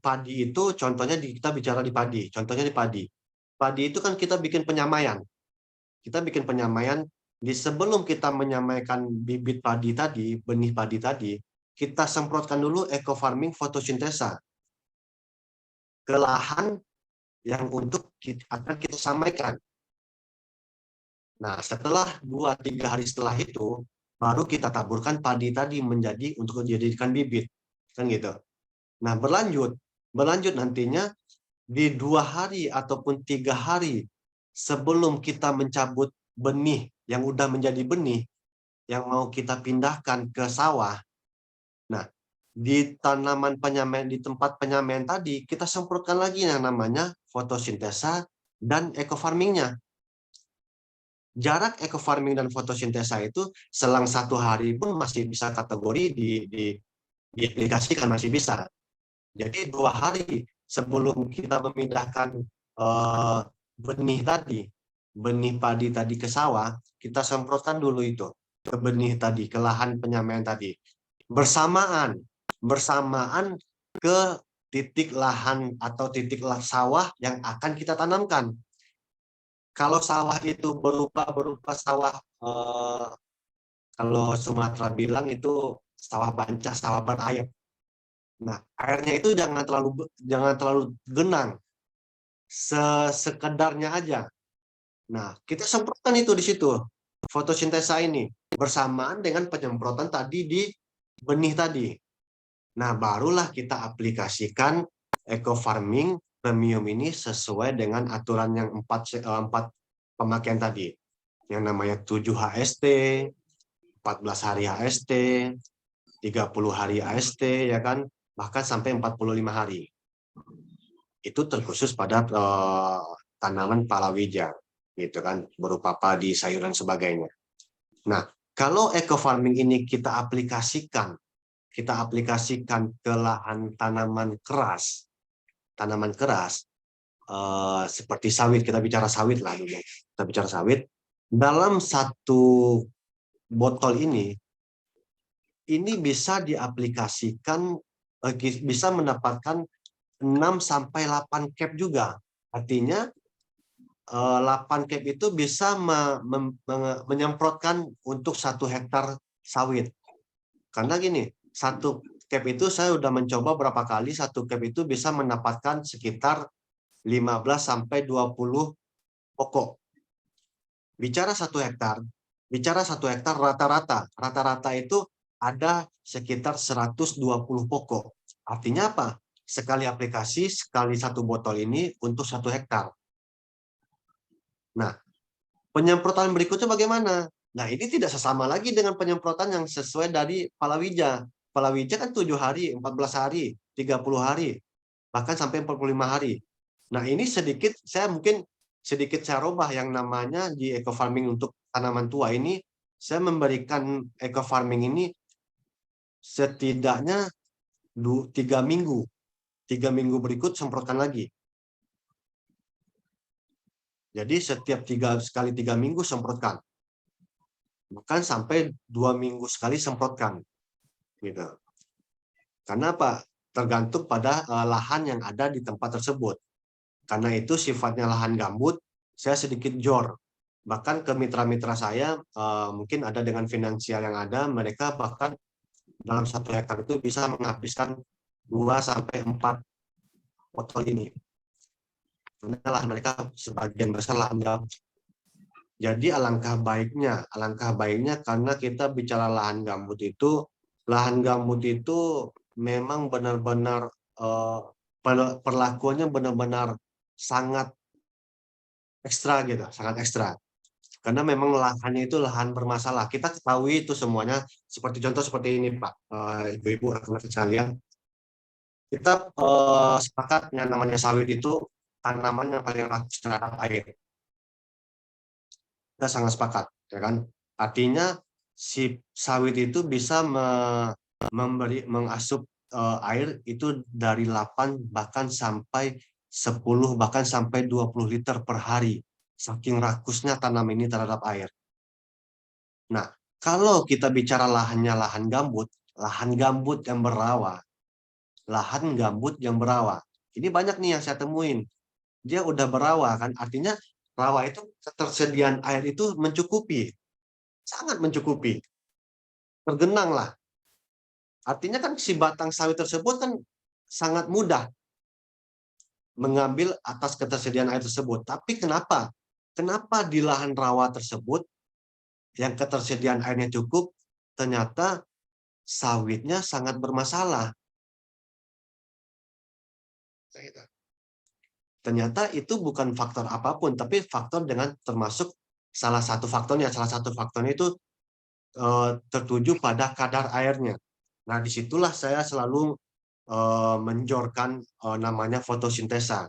padi itu contohnya kita bicara di padi. Contohnya di padi. Padi itu kan kita bikin penyamaian. Sebelum kita menyamaikan bibit padi tadi, benih padi tadi, kita semprotkan dulu eco farming fotosintesa ke lahan yang akan kita sampaikan. Nah, setelah 2-3 hari setelah itu, baru kita taburkan padi tadi untuk dijadikan bibit. Kan gitu. Nah, berlanjut nantinya di 2 hari ataupun 3 hari sebelum kita mencabut benih yang udah menjadi benih yang mau kita pindahkan ke sawah. Nah, di tanaman penyamaian, di tempat penyamaian tadi, kita semprotkan lagi yang namanya fotosintesa dan eco farmingnya. Jarak eco farming dan fotosintesa itu selang 1 hari pun masih bisa kategori diaplikasikan, masih bisa. Jadi 2 hari sebelum kita memindahkan benih padi tadi ke sawah, kita semprotkan dulu itu ke benih tadi, ke lahan penyamaian tadi. Bersamaan ke titik lahan atau titik sawah yang akan kita tanamkan. Kalau sawah itu berupa sawah, kalau Sumatera bilang itu sawah banca, sawah berair. Nah, airnya itu jangan terlalu genang, sekedarnya aja. Nah, kita semprotkan itu di situ, fotosintesa ini, bersamaan dengan penyemprotan tadi di benih tadi. Nah, barulah kita aplikasikan eco farming premium ini sesuai dengan aturan yang 4 pemakaian tadi. Yang namanya 7 HST, 14 hari HST, 30 hari AST, ya kan? Bahkan sampai 45 hari. Itu terkhusus pada tanaman palawija, gitu kan, berupa padi, sayuran, sebagainya. Nah, kalau eco farming ini kita aplikasikan ke lahan tanaman keras, seperti sawit, kita bicara sawit lah dulu. Kita bicara sawit, dalam 1 botol ini bisa diaplikasikan, bisa mendapatkan 6-8 cap juga. Artinya 8 cap itu bisa menyemprotkan untuk 1 hektar sawit. Karena gini, 1 cap itu saya udah mencoba berapa kali, 1 cap itu bisa mendapatkan sekitar 15-20 pokok. Bicara 1 hektar rata-rata itu ada sekitar 120 pokok. Artinya apa? Sekali aplikasi, sekali 1 botol ini untuk 1 hektar. Nah, penyemprotan berikutnya bagaimana? Nah, ini tidak sesama lagi dengan penyemprotan yang sesuai dari palawija. Palawija kan 7 hari, 14 hari, 30 hari, bahkan sampai 45 hari. Nah, ini saya rubah yang namanya di eco farming untuk tanaman tua ini, saya memberikan eco farming ini setidaknya 3 minggu. 3 minggu berikut semprotkan lagi. Jadi setiap 3 minggu semprotkan. Bahkan sampai 2 minggu sekali semprotkan. Gitu. Karena apa? Tergantung pada lahan yang ada di tempat tersebut. Karena itu sifatnya lahan gambut, saya sedikit jor. Bahkan ke mitra-mitra saya, mungkin ada dengan finansial yang ada, mereka bahkan dalam 1 hektar itu bisa menghabiskan 2-4 botol ini. Karena lahan mereka sebagian besar lahan gambut. Jadi alangkah baiknya karena kita bicara lahan gambut itu memang benar-benar perlakuannya benar-benar sangat ekstra gitu, sangat ekstra. Karena memang lahannya itu lahan bermasalah. Kita ketahui itu semuanya seperti contoh seperti ini Pak, Ibu-ibu rekan-rekan sekalian. Kita sepakat yang namanya sawit itu tanaman yang paling rakus terhadap air. Kita sangat sepakat, ya kan? Artinya si sawit itu bisa mengasup air itu dari 8 bahkan sampai 10 bahkan sampai 20 liter per hari. Saking rakusnya tanam ini terhadap air. Nah, kalau kita bicara lahannya lahan gambut yang berawa, lahan gambut yang berawa. Ini banyak nih yang saya temuin. Dia udah berawa kan, artinya rawa itu ketersediaan air itu mencukupi, sangat mencukupi. Tergenang lah. Artinya kan si batang sawit tersebut kan sangat mudah mengambil atas ketersediaan air tersebut. Tapi kenapa? Kenapa di lahan rawa tersebut yang ketersediaan airnya cukup, ternyata sawitnya sangat bermasalah. Ternyata itu bukan faktor apapun, tapi faktor dengan termasuk salah satu faktornya itu tertuju pada kadar airnya. Nah, disitulah saya selalu menjorkan namanya fotosintesa.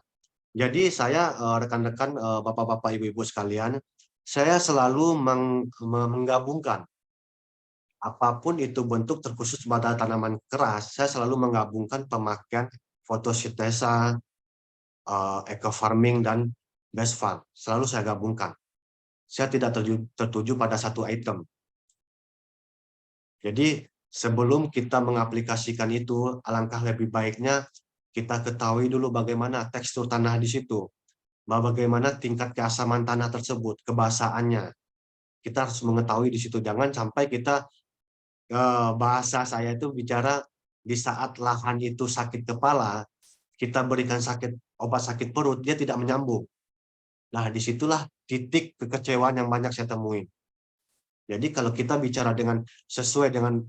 Jadi saya rekan-rekan bapak-bapak ibu-ibu sekalian, saya selalu menggabungkan apapun itu bentuk terkhusus pada tanaman keras, saya selalu menggabungkan pemakaian fotosintesa, eco farming dan best farm. Selalu saya gabungkan. Saya tidak tertuju pada satu item. Jadi sebelum kita mengaplikasikan itu, alangkah lebih baiknya kita ketahui dulu bagaimana tekstur tanah di situ, bagaimana tingkat keasaman tanah tersebut, kebasahannya. Kita harus mengetahui di situ. Jangan sampai kita bahasa saya itu bicara di saat lahan itu sakit kepala, kita berikan obat sakit perut, dia tidak menyambung. Nah, disitulah titik kekecewaan yang banyak saya temuin. Jadi kalau kita bicara sesuai dengan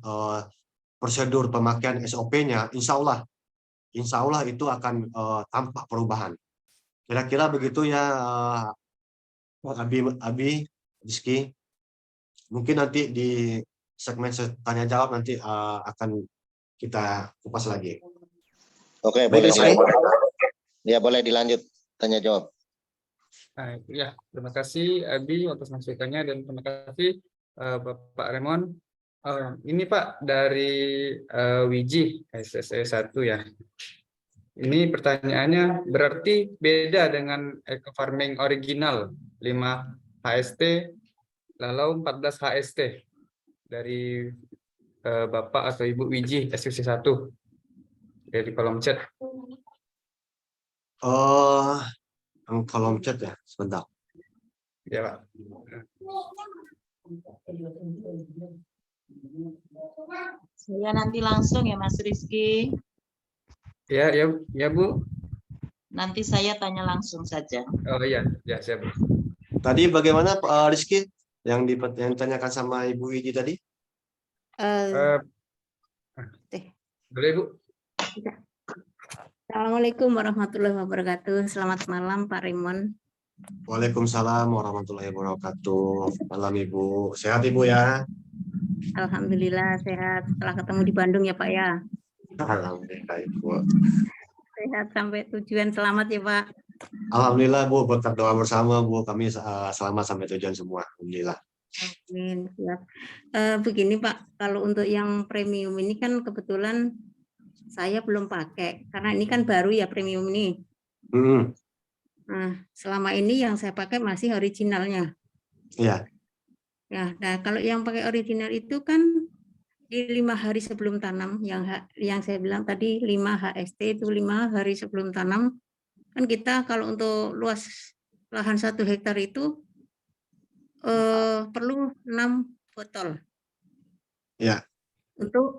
prosedur pemakaian SOP-nya, insya Allah itu akan tampak perubahan. Kira-kira begitu ya, Abi, Rizky. Mungkin nanti di segmen tanya jawab nanti akan kita kupas lagi. Oke, Baik, boleh Rizky. Ya, boleh dilanjut tanya jawab. Nah, ya, terima kasih Abi atas masukannya dan terima kasih Bapak Raymond. Ini Pak dari Wiji SSE 1 ya. Ini pertanyaannya berarti beda dengan eco farming original 5 HST lalu 14 HST dari Bapak atau Ibu Wiji SSE 1 dari kolom chat. Kolom chat ya, sebentar. Ya Pak. Saya nanti langsung ya Mas Rizky. Ya Bu. Nanti saya tanya langsung saja. Oh iya, ya siap. Tadi bagaimana Rizky yang ditanyakan sama Ibu Wiji tadi? Boleh Bu. Assalamualaikum warahmatullahi wabarakatuh. Selamat malam Pak Raymond. Waalaikumsalam warahmatullahi wabarakatuh. Malam Ibu. Sehat Ibu ya? Alhamdulillah sehat. Setelah ketemu di Bandung ya Pak ya. Alhamdulillah Ibu. Sehat sampai tujuan, selamat ya Pak. Alhamdulillah Bu, berkat doa bersama Bu, kami selamat sampai tujuan semua. Alhamdulillah. Amin. Siap. Begini Pak, kalau untuk yang premium ini kan kebetulan saya belum pakai karena ini kan baru ya premium ini. Nah, selama ini yang saya pakai masih originalnya. Iya. Ya, nah kalau yang pakai original itu kan di 5 hari sebelum tanam, yang saya bilang tadi 5 HST itu 5 hari sebelum tanam. Kan kita kalau untuk luas lahan 1 hektar itu perlu 6 botol. Ya.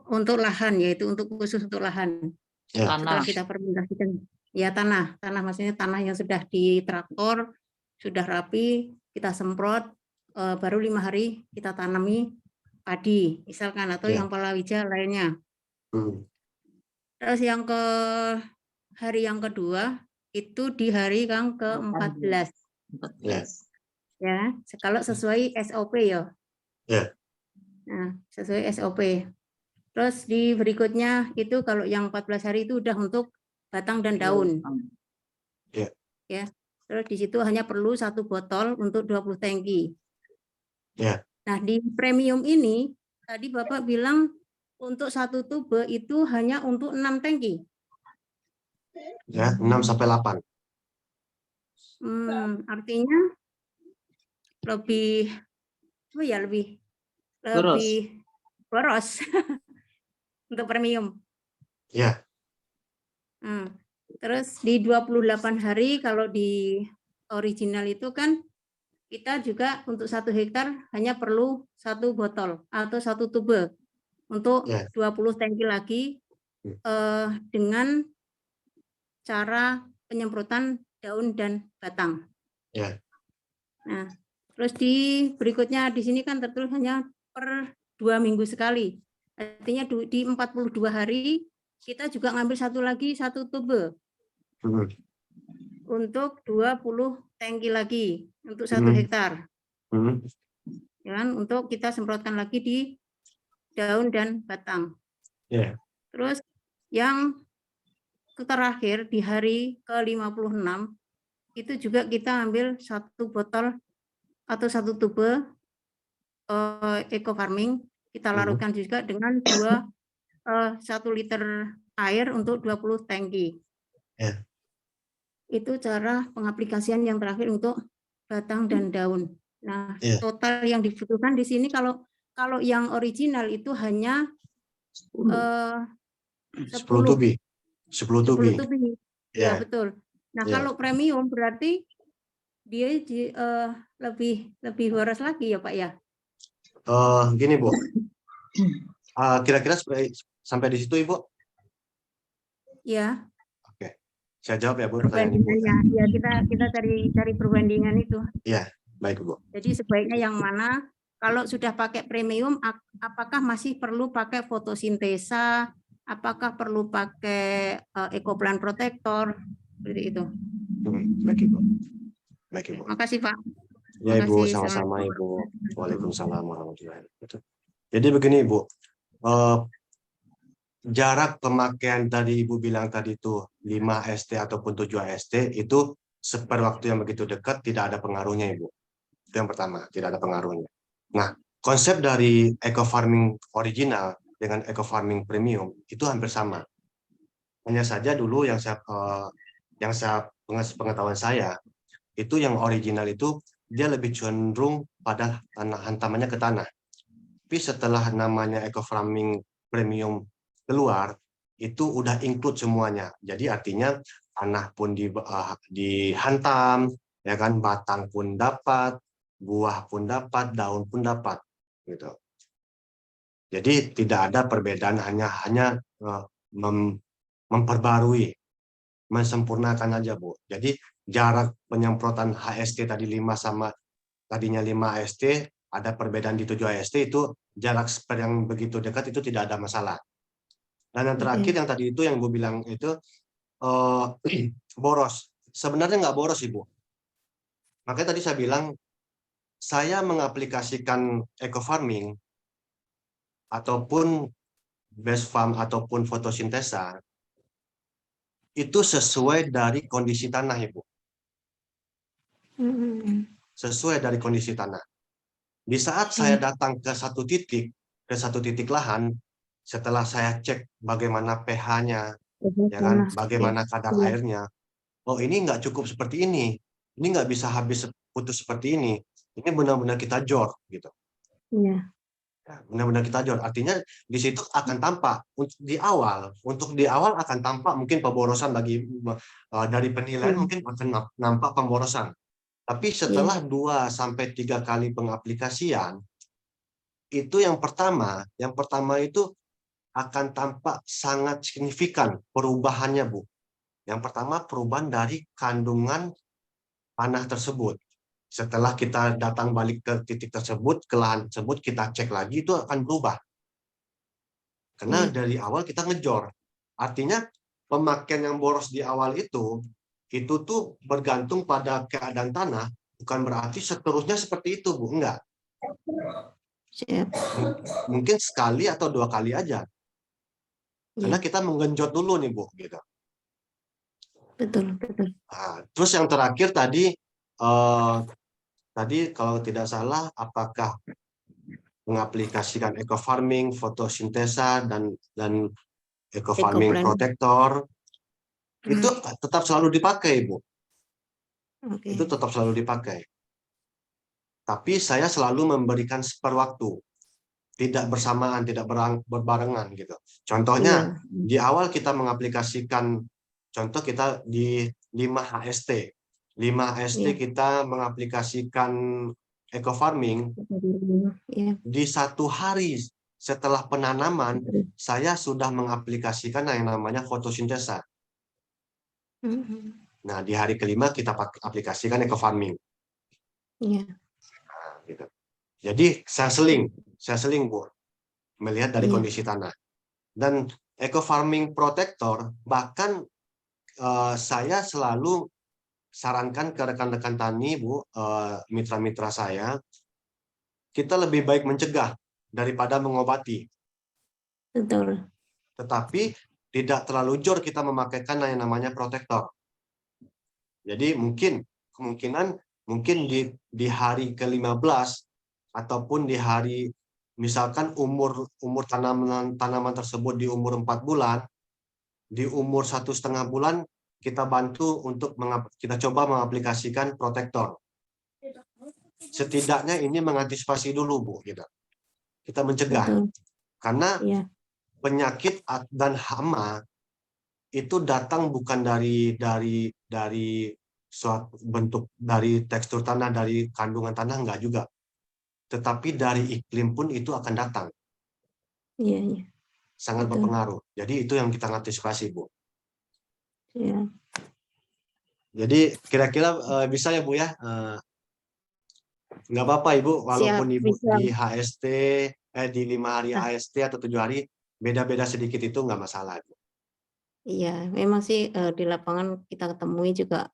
Untuk lahan, yaitu khusus untuk lahan. Ya. Setelah kita fermentasikan, ya tanah maksudnya tanah yang sudah di traktor, sudah rapi, kita semprot, baru 5 hari kita tanami padi, misalkan, atau yang palawija lainnya. Terus hari yang kedua, itu di hari yang ke-14 14. ya. Kalau sesuai SOP ya. Ya. Nah, sesuai SOP. Terus di berikutnya itu kalau yang 14 hari itu udah untuk batang dan daun. Ya. Ya. Terus di situ hanya perlu 1 botol untuk 20 tangki. Ya. Nah, di premium ini tadi Bapak bilang untuk 1 tube itu hanya untuk 6 tangki. Ya, 6 sampai 8. Artinya lebih Boros. boros untuk premium. Ya. Terus di 28 hari kalau di original itu kan kita juga untuk 1 hektar hanya perlu 1 botol atau 1 tube untuk Ya. 20 tangki lagi dengan cara penyemprotan daun dan batang. Ya. Nah, terus di berikutnya di sini kan tertulis hanya per 2 minggu sekali. Artinya di 42 hari kita juga ngambil 1 tube untuk 20 tangki lagi untuk 1 hektar. Ya kan, untuk kita semprotkan lagi di daun dan batang. Ya. Terus yang terakhir di hari ke-56 itu juga kita ambil 1 botol atau 1 tube eco farming, kita larutkan juga dengan 1 liter air untuk 20 tangki. Ya. Itu cara pengaplikasian yang terakhir untuk batang dan daun. Nah, Ya. total yang dibutuhkan di sini kalau yang original itu hanya 10 tubi. 10 tubi. 10 tubi. Ya, betul. Nah, Ya. kalau premium berarti dia lebih boros lagi ya, Pak ya? Gini, Bu. Kira-kira sampai di situ, Ibu? Ya. Oke. Saya jawab ya, Bu, pertanyaan Ibu. Ya, kita cari perbandingan itu. Iya, baik, Bu. Jadi sebaiknya yang mana kalau sudah pakai premium, apakah masih perlu pakai fotosintesa? Apakah perlu pakai ekoplan protektor? Seperti itu. Baik, Ibu. Baik, Ibu. Makasih, Pak. Ya, Ibu, Makasih. sama-sama, Ibu. Waalaikumsalam warahmatullahi wabarakatuh. Jadi begini, Ibu. Jarak pemakaian tadi Ibu bilang tadi itu 5 ST ataupun 7 ST itu seper waktu yang begitu dekat tidak ada pengaruhnya, Ibu. Itu yang pertama, tidak ada pengaruhnya. Nah, konsep dari eco farming original dengan eco farming premium itu hampir sama. Hanya saja dulu yang pengetahuan saya itu yang original itu dia lebih cenderung pada hantamannya ke tanah. Tapi setelah namanya eco farming premium keluar, itu udah include semuanya. Jadi artinya tanah pun dihantam, ya kan, batang pun dapat, buah pun dapat, daun pun dapat, gitu. Jadi tidak ada perbedaan, hanya memperbarui, mensempurnakan aja, Bu. Jadi jarak penyemprotan HST tadi 5 sama tadinya 5 AST, ada perbedaan di 7 AST, itu jarak sper yang begitu dekat itu tidak ada masalah. Dan yang terakhir yang tadi itu yang Ibu bilang itu boros. Sebenarnya nggak boros, Ibu. Makanya tadi saya bilang, saya mengaplikasikan eco farming ataupun base farm ataupun fotosintesa itu sesuai dari kondisi tanah, Ibu. Sesuai dari kondisi tanah. Di saat saya datang ke satu titik lahan, setelah saya cek bagaimana pH-nya, ya kan, bagaimana kadar airnya, oh ini nggak cukup seperti ini nggak bisa habis putus seperti ini benar-benar kita jor, gitu. Iya. Benar-benar kita jor. Artinya di situ akan tampak untuk di awal akan tampak mungkin pemborosan dari penilaian mungkin akan nampak pemborosan. Tapi setelah 2 sampai 3 kali pengaplikasian, itu yang pertama itu akan tampak sangat signifikan perubahannya, Bu. Yang pertama, perubahan dari kandungan tanah tersebut. Setelah kita datang balik ke titik tersebut, ke lahan tersebut, kita cek lagi, itu akan berubah. Karena dari awal kita ngejor. Artinya pemakaian yang boros di awal itu itu tuh bergantung pada keadaan tanah, bukan berarti seterusnya seperti itu, Bu. Enggak. Siap. Mungkin sekali atau 2 kali aja. Karena Iya, kita menggenjot dulu nih, Bu, gitu. betul, betul. Nah, terus yang terakhir tadi kalau tidak salah, apakah mengaplikasikan eco farming, fotosintesa dan eco farming Ekoplan. protector itu tetap selalu dipakai, Bu. Oke. Itu tetap selalu dipakai. Tapi saya selalu memberikan seperwaktu, tidak bersamaan, tidak berbarengan gitu. Contohnya Iya. di awal kita mengaplikasikan, contoh kita di 5 HST. 5 HST Iya. kita mengaplikasikan eco farming Iya. di 1 hari setelah penanaman, Betul. saya sudah mengaplikasikan yang namanya fotosintesa. Mhm. Nah, di hari kelima kita aplikasikan eco farming. Iya. Nah, gitu. Jadi saya seling, Bu, melihat dari Iya. kondisi tanah. Dan eco farming protector bahkan saya selalu sarankan ke rekan-rekan tani, Bu, mitra-mitra saya, kita lebih baik mencegah daripada mengobati. Betul. Tetapi tidak terlalu jor kita memakaikan yang namanya protektor. Jadi kemungkinan di hari ke-15 ataupun di hari misalkan umur tanaman tersebut di umur 4 bulan, di umur 1,5 bulan kita bantu untuk kita coba mengaplikasikan protektor. Setidaknya ini mengantisipasi dulu, Bu, kita mencegah. Betul. Karena Iya. penyakit dan hama itu datang bukan dari suatu bentuk, dari tekstur tanah, dari kandungan tanah, enggak juga. Tetapi dari iklim pun itu akan datang. Iya, iya. Sangat Betul. berpengaruh. Jadi itu yang kita antisipasi, Bu. Iya. Jadi kira-kira bisa ya, Bu, ya? Nggak apa-apa, Ibu, Siap, walaupun Ibu bisa. di HST, di 5 hari Ah, HST atau 7 hari, beda-beda sedikit itu nggak masalah, Bu. iya, memang sih di lapangan kita ketemui juga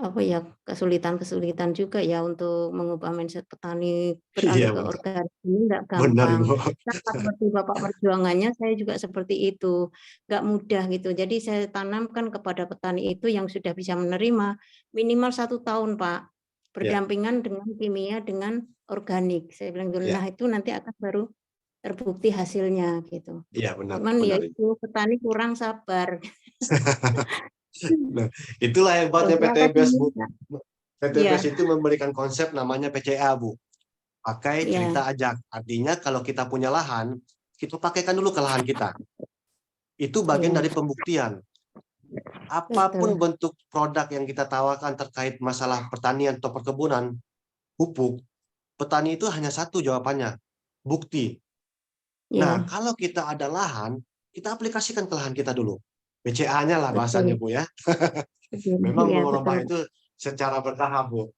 apa ya, kesulitan-kesulitan juga ya untuk mengubah mindset petani Iya, beralih ke benar. organik ini nggak Benar, gampang. Ibu. Sama seperti Bapak perjuangannya, saya juga seperti itu, nggak mudah gitu. Jadi saya tanamkan kepada petani itu yang sudah bisa menerima minimal 1 tahun, Pak, Ya, berdampingan dengan kimia, dengan organik. Saya bilang gitu, ya, nah itu nanti akan baru terbukti hasilnya gitu. iya, benar, Cuman ya benar, Ibu. itu petani kurang sabar. Nah, itulah hebatnya Terima kasih. PTBS, Bu. Iya, PTBS itu memberikan konsep namanya PCA, Bu. Pakai iya, cerita ajak. Artinya kalau kita punya lahan, kita pakaikan dulu ke lahan kita. Itu bagian iya, dari pembuktian. Apapun betul. bentuk produk yang kita tawarkan terkait masalah pertanian atau perkebunan, pupuk, petani itu hanya satu jawabannya, bukti. Nah, Iya, kalau kita ada lahan, kita aplikasikan ke lahan kita dulu. PCA-nya lah bahasanya, betul, Bu, ya. betul. Memang Iya, betul, mengubah itu secara bertahap, Bu.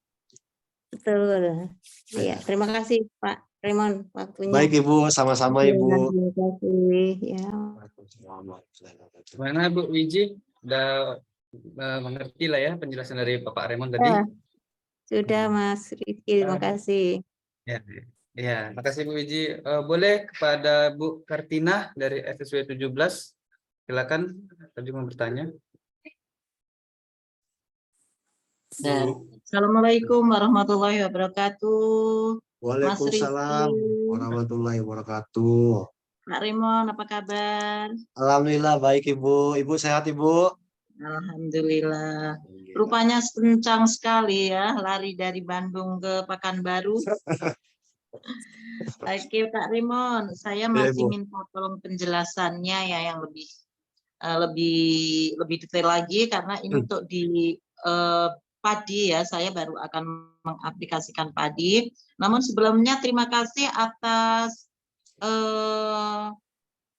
betul. Iya, Ya. terima kasih Pak Raymond waktunya. Baik, Ibu, sama-sama, Ibu. Terima kasih. Ya, Gimana Bu Wiji? Udah mengerti lah ya penjelasan dari Bapak Raymond tadi. sudah Mas Rizky, terima kasih. Ya, ya, makasih Bu Wiji. Boleh kepada Bu Kartina dari FSW 17, silakan tadi mau bertanya. Assalamualaikum warahmatullahi wabarakatuh. Waalaikumsalam Rizky. warahmatullahi wabarakatuh. Pak Raymond, apa kabar? Alhamdulillah baik, Ibu. Ibu sehat, Ibu? Alhamdulillah. Rupanya kencang sekali ya, lari dari Bandung ke Pekanbaru. Oke, Pak Raymond, saya Iya, masih Ibu. minta tolong penjelasannya ya yang lebih detail lagi karena ini untuk di padi ya, saya baru akan mengaplikasikan padi. Namun sebelumnya terima kasih atas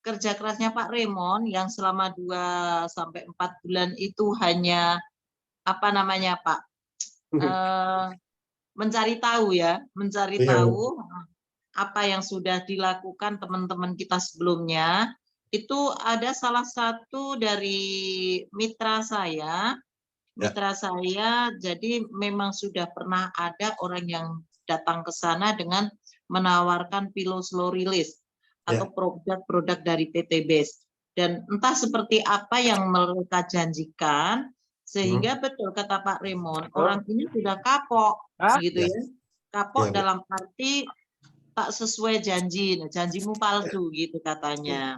kerja kerasnya Pak Raymond yang selama 2-4 bulan itu hanya apa namanya Pak mencari tahu ya, mencari Iya, Bu. tahu apa yang sudah dilakukan teman-teman kita sebelumnya itu ada salah satu dari mitra saya. Mitra saya, jadi memang sudah pernah ada orang yang datang ke sana dengan menawarkan pillow slow release atau produk-produk dari PT BES. Dan entah seperti apa yang mereka janjikan, sehingga betul kata Pak Raymond, orang ini sudah kapok, gitu ya. Kapok dalam arti tak sesuai janji, janjimu palsu gitu katanya.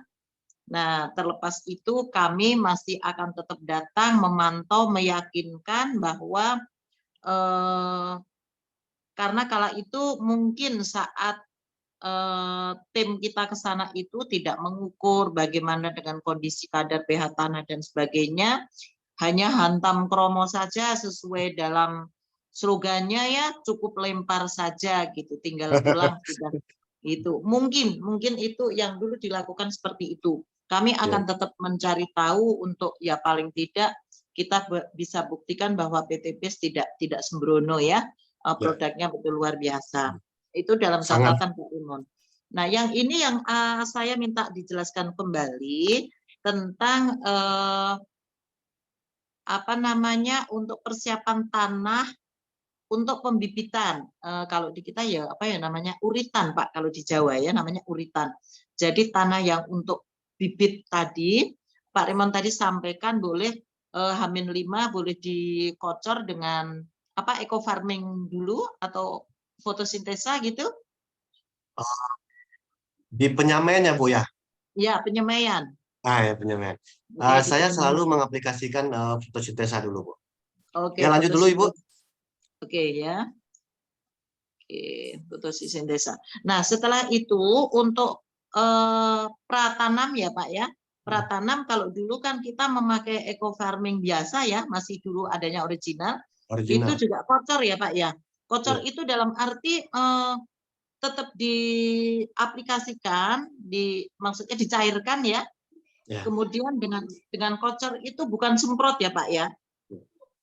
Nah, terlepas itu kami masih akan tetap datang, memantau, meyakinkan bahwa karena kala itu mungkin saat tim kita ke sana itu tidak mengukur bagaimana dengan kondisi kadar pH tanah dan sebagainya, hanya hantam kromo saja sesuai dalam slogannya ya, cukup lempar saja gitu, tinggal pulang sudah itu. Mungkin itu yang dulu dilakukan seperti itu. Kami akan tetap mencari tahu untuk ya paling tidak kita bisa buktikan bahwa PT BES tidak sembrono ya, produknya betul luar biasa. Itu dalam catatan Pak Raymond. Nah, yang ini yang saya minta dijelaskan kembali tentang apa namanya untuk persiapan tanah untuk pembibitan. Kalau di kita ya apa ya namanya uritan Pak, kalau di Jawa ya namanya uritan. Jadi tanah yang untuk bibit tadi Pak Raymond tadi sampaikan boleh H-5 boleh dikocor dengan apa eco farming dulu atau fotosintesa gitu. Di penyamaian ya Bu ya? Ya, penyemaian. Ya penyamaian. Saya selalu mengaplikasikan fotosintesa dulu Bu. Oke, Ya lanjut dulu Ibu. Oke ya. Oke, fotosintesa. Nah, setelah itu untuk pratanam ya Pak ya. Pratanam kalau dulu kan kita memakai eco farming biasa ya, masih dulu adanya original. Itu juga kocor ya Pak ya. Kocor itu dalam arti tetap diaplikasikan, maksudnya dicairkan ya. Kemudian dengan kocor itu bukan semprot ya Pak ya.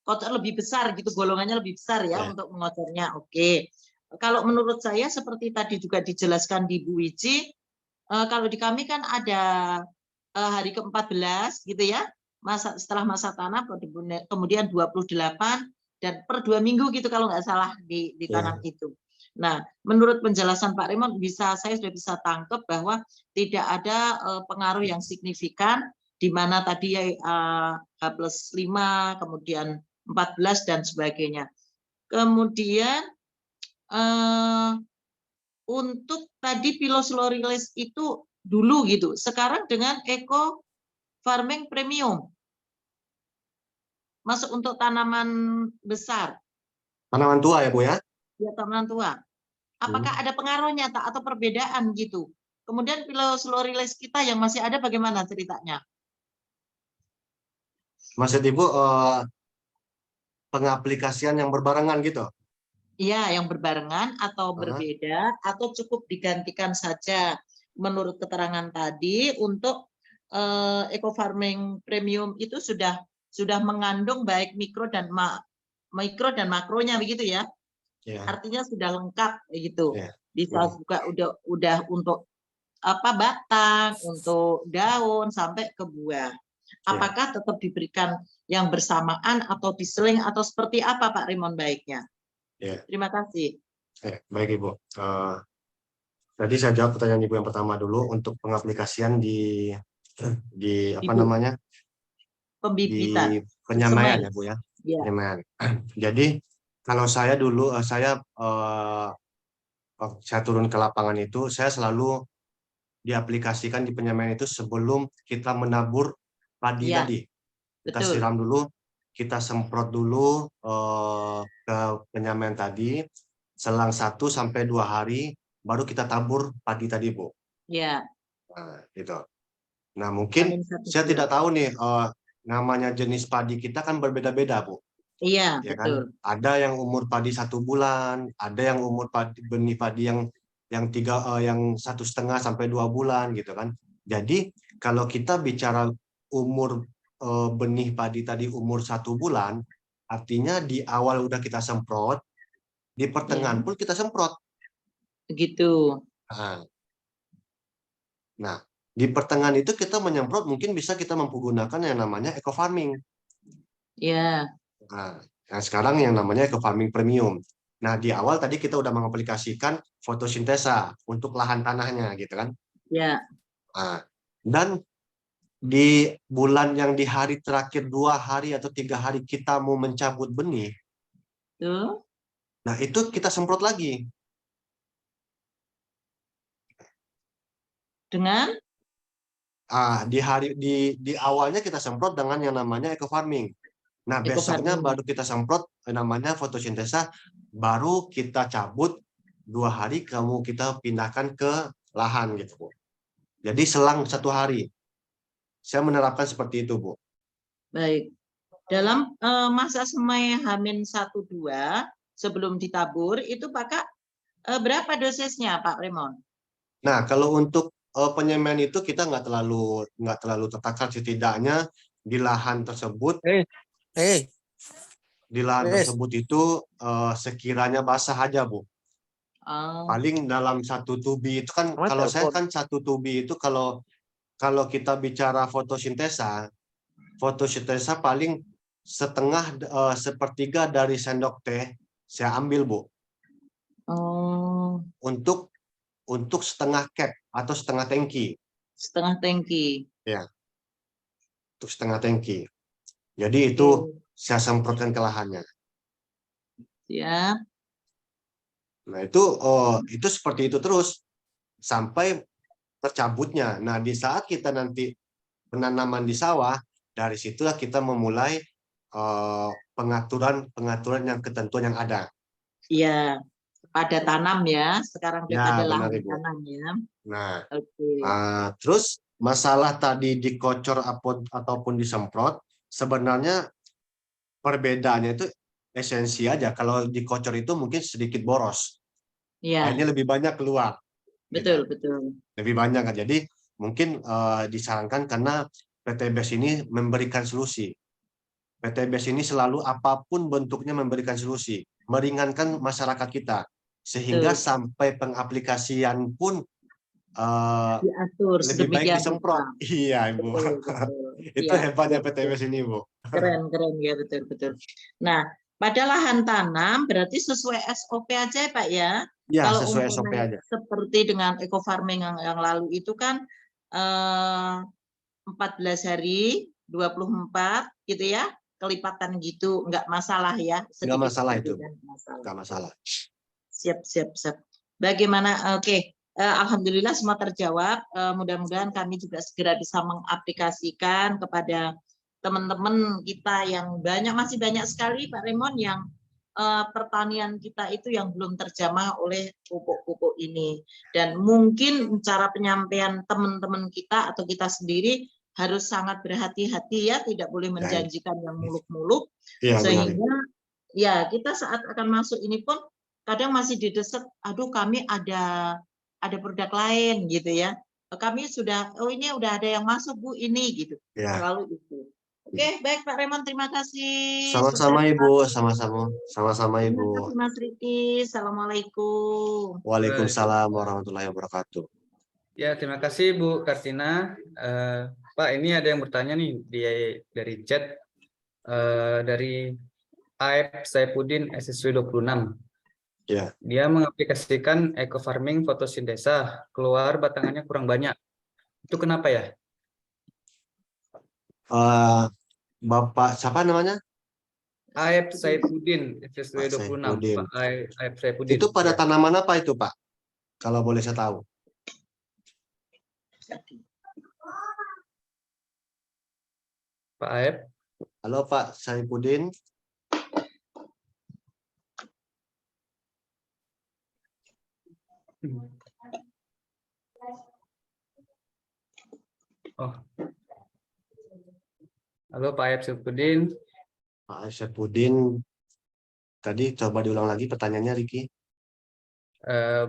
Kocor lebih besar gitu, golongannya lebih besar ya untuk mengocornya. Oke. Kalau menurut saya seperti tadi juga dijelaskan di Bu Wiji, kalau di kami kan ada hari ke-14 gitu ya, setelah masa tanam, kemudian 28 dan per 2 minggu gitu kalau nggak salah ditanam itu. Nah, menurut penjelasan Pak Raymond saya sudah bisa tangkap bahwa tidak ada pengaruh yang signifikan di mana tadi H+5, kemudian 14 dan sebagainya. Kemudian untuk tadi pillow slow release itu dulu gitu. Sekarang dengan eco farming premium. Masuk untuk tanaman besar. Tanaman tua ya Bu ya? Ya, tanaman tua. Apakah ada pengaruhnya atau perbedaan gitu? Kemudian pillow slow release kita yang masih ada bagaimana ceritanya? Maksud Ibu pengaplikasian yang berbarengan gitu? Iya, yang berbarengan atau berbeda atau cukup digantikan saja menurut keterangan tadi untuk eco farming premium itu sudah mengandung baik mikro dan makronya begitu ya. Artinya sudah lengkap gitu. Bisa juga udah untuk apa batang, untuk daun sampai ke buah. Apakah tetap diberikan yang bersamaan atau diseling atau seperti apa Pak Raymond baiknya? Terima kasih. Baik Ibu. Tadi saya jawab pertanyaan Ibu yang pertama dulu untuk pengaplikasian di apa namanya? Pembibitan. Di penyamaian ya Bu ya. Penyamaian. Jadi kalau saya dulu saya turun ke lapangan itu saya selalu diaplikasikan di penyamaian itu sebelum kita menabur padi tadi. Kita siram dulu, kita semprot dulu ke penyamaian tadi, selang 1 sampai 2 hari baru kita tabur padi tadi Bu. Iya. Nah, gitu. Nah mungkin saya tidak tahu nih namanya jenis padi kita kan berbeda-beda Bu. Iya, Ya betul. kan? Ada yang umur padi 1 bulan, ada yang umur benih padi yang 1,5 sampai 2 bulan gitu kan. Jadi kalau kita bicara umur benih padi tadi umur 1 bulan, artinya di awal udah kita semprot, di pertengahan pun kita semprot. Begitu. Nah, Di pertengahan itu kita menyemprot, mungkin bisa kita menggunakan yang namanya eco farming. Ya, Nah, sekarang yang namanya eco farming premium. Nah, di awal tadi kita udah mengaplikasikan fotosintesa untuk lahan tanahnya, gitu kan? ya. Nah, dan di bulan yang di hari terakhir 2 hari atau 3 hari kita mau mencabut benih, Tuh. nah itu kita semprot lagi. Dengan Di awalnya kita semprot dengan yang namanya eco farming. Nah, eco besoknya farming. baru kita semprot namanya fotosintesa, baru kita cabut 2 hari, kamu kita pindahkan ke lahan gitu, Bu. Jadi selang 1 hari. Saya menerapkan seperti itu, Bu. Baik. Dalam masa semai H-1-2 sebelum ditabur itu Pak, berapa dosisnya Pak Raymond? Nah, kalau untuk penyemaian itu kita nggak terlalu tertakar, setidaknya di lahan tersebut itu sekiranya basah aja, Bu. Paling dalam 1 tubi itu kan, kalau saya kan 1 tubi itu kalau kita bicara fotosintesa paling sepertiga dari sendok teh saya ambil, Bu. Untuk setengah cap atau setengah tangki. Setengah tangki. Ya. Untuk setengah tangki. Jadi itu saya semprotkan ke lahannya. Ya. Nah, itu seperti itu terus sampai tercabutnya. Nah, di saat kita nanti penanaman di sawah, dari situlah kita memulai pengaturan yang ketentuan yang ada. Iya, pada tanam ya. Sekarang Ya, pada benar, lahan Ibu. tanam ya. Nah, Oke. Terus masalah tadi dikocor ataupun disemprot, sebenarnya perbedaannya itu esensi aja. Kalau dikocor itu mungkin sedikit boros. Iya. Airnya lebih banyak keluar. Betul, Gitu. betul. Lebih banyak kan. Jadi mungkin disarankan karena PTBS ini memberikan solusi. PTBS ini selalu apapun bentuknya memberikan solusi, meringankan masyarakat kita, sehingga Betul. sampai pengaplikasian pun Diatur lebih baik sedemikian disemprot. rupa. Iya, Ibu. Betul, betul. Itu Iya, hebatnya iya, PTBS ini, Bu. Keren, keren ya, betul, betul. Nah, pada lahan tanam berarti sesuai SOP aja ya, Pak ya. Ya, Kalau sesuai SOP umpamanya aja. seperti dengan eco farming yang lalu itu kan 14 hari, 24 gitu ya, kelipatan gitu, enggak masalah ya. Nggak masalah itu. Kan, masalah. Nggak masalah. Siap, siap, siap. Bagaimana? Oke. Alhamdulillah semua terjawab. Mudah-mudahan kami juga segera bisa mengaplikasikan kepada teman-teman kita yang masih banyak sekali Pak Raymond yang pertanian kita itu yang belum terjamah oleh pupuk-pupuk ini. Dan mungkin cara penyampaian teman-teman kita atau kita sendiri harus sangat berhati-hati ya, tidak boleh menjanjikan yang muluk-muluk. Ya, sehingga ya kita saat akan masuk ini pun kadang masih didesak, aduh kami ada produk lain gitu ya. Kami sudah, ini udah ada yang masuk Bu ini gitu. Ya. Selalu itu. Oke, baik Pak Raymond, terima kasih. Sama-sama Ibu, sama-sama Ibu. Terima kasih Mas Riki. Assalamualaikum. Waalaikumsalam warahmatullahi wabarakatuh. Ya, terima kasih Bu Kartina. Pak, ini ada yang bertanya nih dari chat dari Aib Saipudin SSW 26. Ya. Dia mengaplikasikan eco farming fotosintesa, keluar batangannya kurang banyak. Itu kenapa ya? Bapak siapa namanya? Aib Saipudin SSW 26. Pak Aib Saipudin. Itu pada tanaman apa itu, Pak? Kalau boleh saya tahu. Pak Aib. Halo Pak Saipudin. Oh. Halo Pak Aib Saipudin. Pak Aib Saipudin. Tadi coba diulang lagi pertanyaannya, Riki.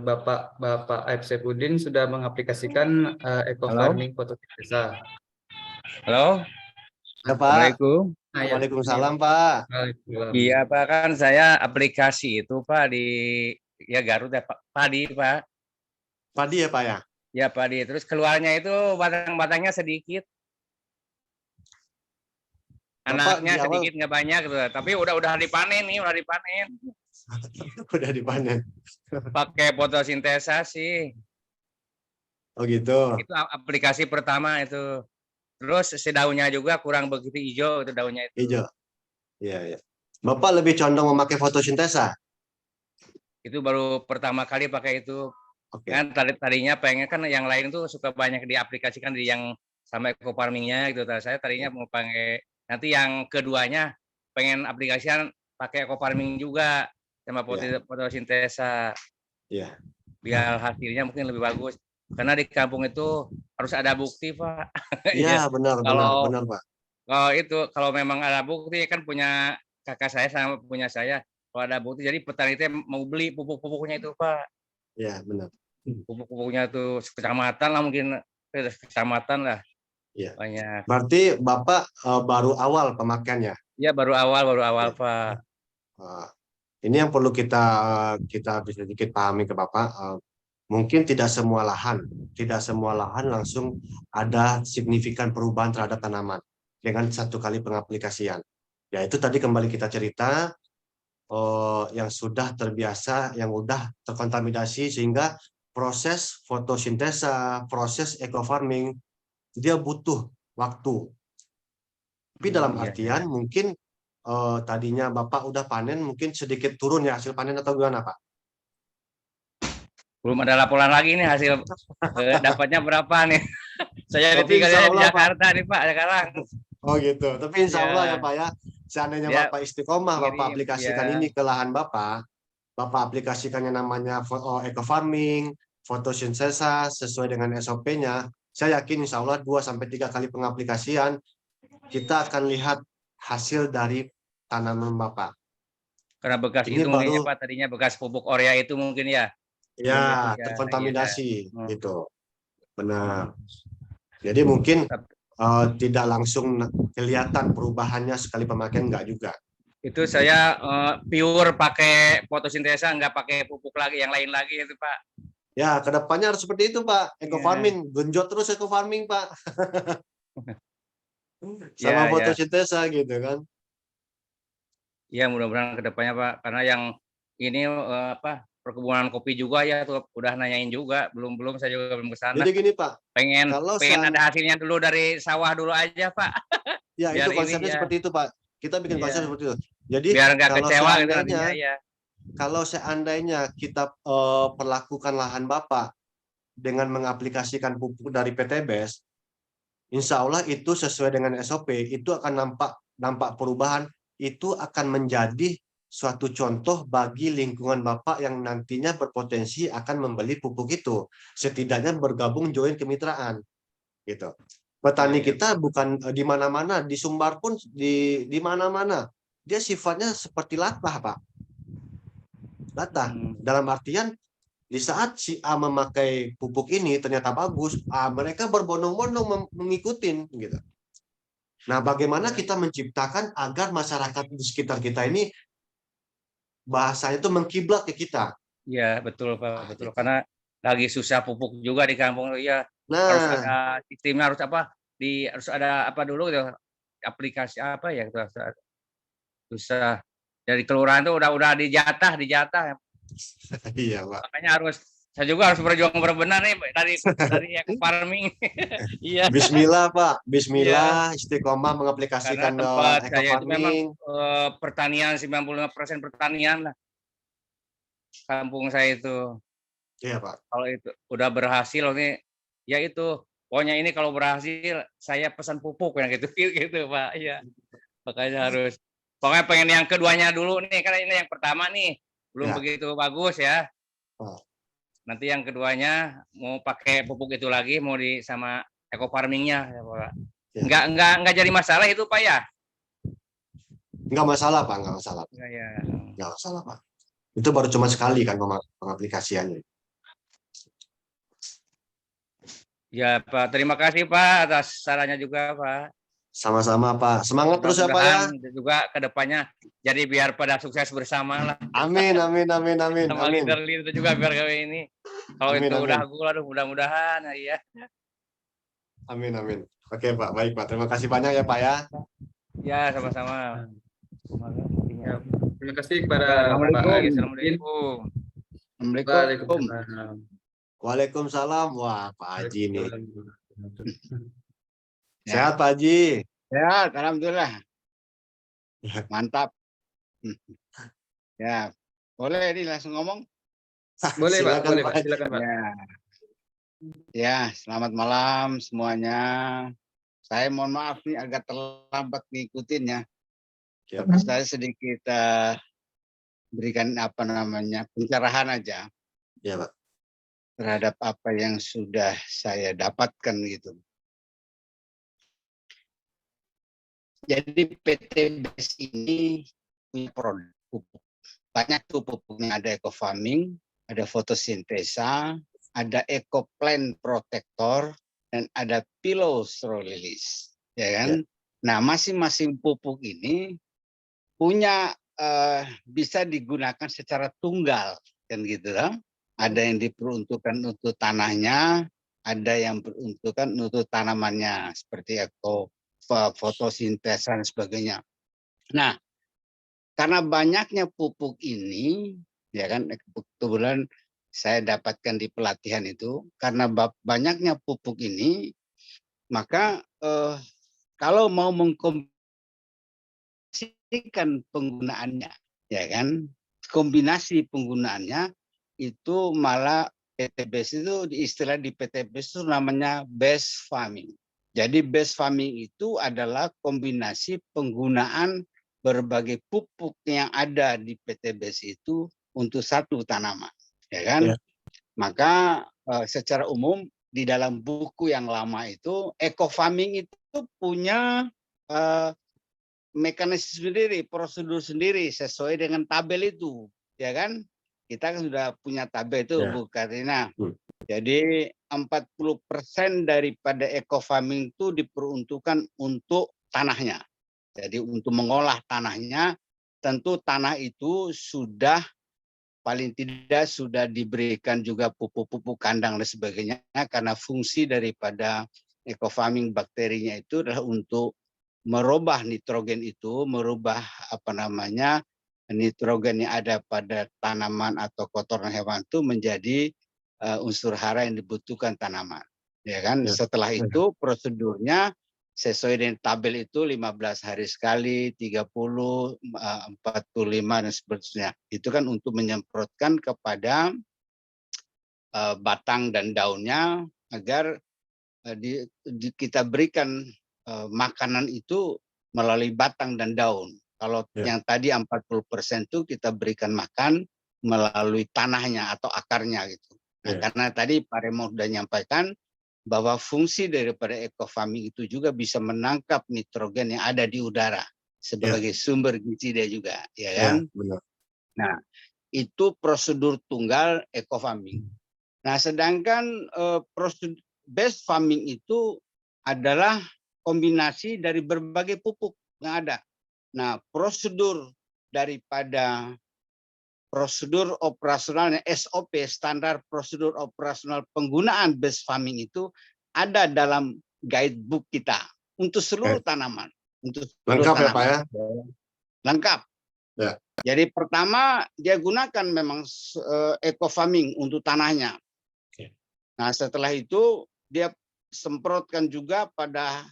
Bapak Aib Saipudin sudah mengaplikasikan eco farming fotosintesa. Halo. Ya, Pak. Assalamualaikum. Waalaikumsalam, Pak. Iya, Pak, kan saya aplikasi itu, Pak, di Garut ya, Pak. Padi, Pak. Padi ya, Pak ya? Ya padi. Terus keluarnya itu batang-batangnya sedikit. Bapak Anaknya di awal sedikit nggak banyak gitu. Tapi udah dipanen nih, udah dipanen. udah dipanen. Pakai fotosintesa sih. Oh gitu. Itu aplikasi pertama itu. Terus si daunnya juga kurang begitu hijau itu daunnya itu. Hijau. Iya, iya. Bapak lebih condong memakai fotosintesa? Itu baru pertama kali pakai itu. Oke. Kan tadinya pengen kan yang lain tuh suka banyak diaplikasikan di yang sama eco farmingnya gitu. Saya tadinya mau pakai, nanti yang keduanya pengen aplikasikan pakai eco farming juga sama fotosintesa. Iya. Biar hasilnya mungkin lebih bagus. Karena di kampung itu harus ada bukti, Pak. Iya, benar, Pak. Kalau memang ada bukti kan punya kakak saya sama punya saya. Kalau ada bukti, jadi petani itu mau beli pupuk-pupuknya itu, Pak. Iya, benar. Pupuk-pupuknya tuh kecamatan lah mungkin, kecamatan lah. Iya. Banyak. Berarti Bapak baru awal pemakaiannya? Iya, baru awal, Pak. Ini yang perlu kita bisa sedikit pahami ke Bapak. Mungkin tidak semua lahan langsung ada signifikan perubahan terhadap tanaman dengan satu kali pengaplikasian. Ya itu tadi kembali kita cerita yang sudah terbiasa, yang sudah terkontaminasi sehingga proses fotosintesa, proses eco farming dia butuh waktu. Tapi dalam artian mungkin tadinya Bapak udah panen, mungkin sedikit turun ya hasil panen atau gimana Pak? Belum ada laporan lagi nih hasil dapatnya berapa nih. Saya tinggalnya di Jakarta nih Pak sekarang. Oh gitu. Tapi insya Allah ya Pak ya, seandainya Bapak istiqomah, Bapak aplikasikan ini ke lahan Bapak aplikasikannya namanya eco farming, fotosintesa sesuai dengan SOP-nya, saya yakin insya Allah 2-3 kali pengaplikasian kita akan lihat hasil dari tanaman Bapak. Karena bekas ini itu baru, mungkin Pak, tadinya bekas pupuk urea itu mungkin ya. Ya, terkontaminasi gitu. Benar. Jadi mungkin tidak langsung kelihatan perubahannya sekali pemakaian, enggak juga. Itu saya pure pakai fotosintesa, enggak pakai pupuk lagi yang lain lagi itu Pak. Ya, kedepannya harus seperti itu Pak. Eco farming, genjot terus eco farming Pak. Sama fotosintesa gitu kan. Iya, mudah-mudahan kedepannya Pak. Karena yang ini perkebunan kopi juga ya tuh udah nanyain juga, belum saya juga belum kesana. Jadi gini Pak, pengen ada hasilnya dulu dari sawah dulu aja Pak. Ya itu konsepnya seperti itu Pak. Kita bikin konsep seperti itu. Jadi biar nggak kecewa gitu nantinya ya. Kalau seandainya kita perlakukan lahan Bapak dengan mengaplikasikan pupuk dari PTBS, insya Allah itu sesuai dengan SOP, itu akan nampak perubahan, itu akan menjadi suatu contoh bagi lingkungan Bapak yang nantinya berpotensi akan membeli pupuk itu. Setidaknya bergabung join kemitraan. Gitu. Petani kita bukan di mana-mana, di Sumbar pun di mana-mana. Dia sifatnya seperti latah, Pak. Latah. Dalam artian di saat si A memakai pupuk ini ternyata bagus, mereka berbondong-bondong mengikutin gitu. Nah, bagaimana kita menciptakan agar masyarakat di sekitar kita ini bahasanya itu mengkiblat ke kita. Iya, betul Pak, betul. Karena lagi susah pupuk juga di kampung ya. Nah, harus ada sistemnya, harus ada apa dulu gitu. Aplikasi apa ya itu susah. Dari kelurahan tuh udah dijatah. Iya, Pak. Makanya saya juga harus berjuang benar nih dari eco farming. Iya. Bismillah Pak, Bismillah, istiqomah mengaplikasikan tempat eco saya itu memang pertanian 95% pertanian lah. Kampung saya itu. Iya Pak. Kalau itu udah berhasil nih, ya itu pokoknya ini kalau berhasil saya pesan pupuk yang gitu Pak. Iya. Makanya pokoknya pengen yang keduanya dulu nih, karena ini yang pertama nih belum begitu bagus ya. Nanti yang keduanya mau pakai pupuk itu lagi, mau sama eco farmingnya ya Pak. Enggak jadi masalah itu Pak ya? Enggak masalah Pak, enggak masalah. Enggak masalah Pak. Itu baru cuma sekali kan pengaplikasiannya. Ya Pak, terima kasih Pak atas sarannya juga Pak. Sama-sama Pak, semangat terus ya Pak ya. Juga kedepannya jadi biar pada sukses bersama lah. Amin. Sama leader itu juga biar kami ini Kalau Amin, itu amin. udah gula, aduh mudah-mudahan ya. Amin, amin. Oke Pak, baik Pak. Terima kasih banyak ya Pak ya. Ya, sama-sama. Ya, terima kasih kepada Pak Assalamualaikum. Haji. Assalamualaikum. Waalaikumsalam. Waalaikumsalam. Wah, Pak Haji nih. Waalaikumsalam. Sehat Pak Haji. Sehat, alhamdulillah. Ya. Mantap. Ya, boleh ini langsung ngomong? Boleh Pak, Silakan, boleh Pak, Pak. silakan Pak. Ya, selamat malam semuanya. Saya mohon maaf nih agak terlambat ngikutinnya. Ya, Tapi saya sedikit berikan pencerahan aja Ya Pak. terhadap apa yang sudah saya dapatkan gitu. Jadi PT BES ini punya produk pupuk. Banyak tuh pupuknya, ada eco farming, ada fotosintesa, ada eco plant protector, dan ada pilostrolilis, ya kan? Nah, masing-masing pupuk ini punya bisa digunakan secara tunggal, kan gitu kan? Ada yang diperuntukkan untuk tanahnya, ada yang diperuntukkan untuk tanamannya seperti fotosintesa dan sebagainya. Nah, karena banyaknya pupuk ini, ya kan, kebetulan saya dapatkan di pelatihan itu, karena banyaknya pupuk ini, maka kalau mau mengkombinasikan penggunaannya, ya kan, kombinasi penggunaannya itu malah PTBS itu istilah di PTBS itu namanya base farming. Jadi base farming itu adalah kombinasi penggunaan berbagai pupuk yang ada di PTBS itu untuk satu tanaman, ya kan? Ya. Maka secara umum di dalam buku yang lama itu eco farming itu punya mekanisme sendiri, prosedur sendiri sesuai dengan tabel itu, ya kan? Kita kan sudah punya tabel itu, Bu Karina. Jadi 40% daripada eco farming itu diperuntukkan untuk tanahnya. Jadi untuk mengolah tanahnya, tentu tanah itu sudah paling tidak sudah diberikan juga pupuk-pupuk kandang dan sebagainya, karena fungsi daripada eco farming bakterinya itu adalah untuk merubah nitrogen itu, merubah nitrogen yang ada pada tanaman atau kotoran hewan itu menjadi unsur hara yang dibutuhkan tanaman, ya kan? Setelah itu prosedurnya sesuai dengan tabel itu 15 hari sekali, 30, 45 dan seterusnya. Itu kan untuk menyemprotkan kepada batang dan daunnya agar kita berikan makanan itu melalui batang dan daun. Kalau yang tadi 40% itu kita berikan makan melalui tanahnya atau akarnya gitu. Nah, karena tadi Pak Remo sudah menyampaikan bahwa fungsi daripada eco farming itu juga bisa menangkap nitrogen yang ada di udara sebagai sumber gizi dia juga, ya kan? Benar. Nah, itu prosedur tunggal eco farming. Nah, sedangkan prosedur base farming itu adalah kombinasi dari berbagai pupuk yang ada. Nah, prosedur daripada prosedur operasionalnya SOP, standar prosedur operasional penggunaan base farming itu ada dalam guidebook kita untuk seluruh tanaman. Untuk lengkap tanaman. Ya Pak ya? Lengkap. Ya. Jadi pertama dia gunakan memang eco farming untuk tanahnya. Nah, setelah itu dia semprotkan juga pada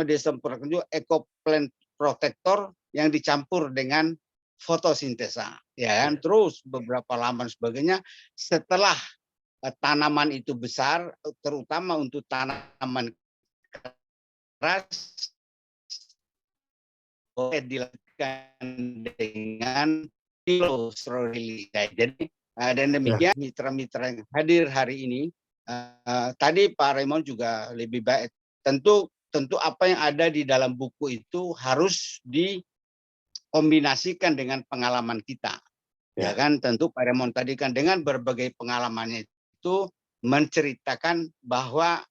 dia semprotkan juga eco plant protector yang dicampur dengan fotosintesa, ya kan? Terus beberapa lama sebagainya. Setelah tanaman itu besar, terutama untuk tanaman keras, dilakukan dengan pilostrolilis. Jadi dan demikian mitra-mitra yang hadir hari ini, tadi Pak Raymond juga lebih baik. Tentu apa yang ada di dalam buku itu harus dikombinasikan dengan pengalaman kita. Ya kan, tentu Pak Raymond tadi kan dengan berbagai pengalamannya itu menceritakan bahwa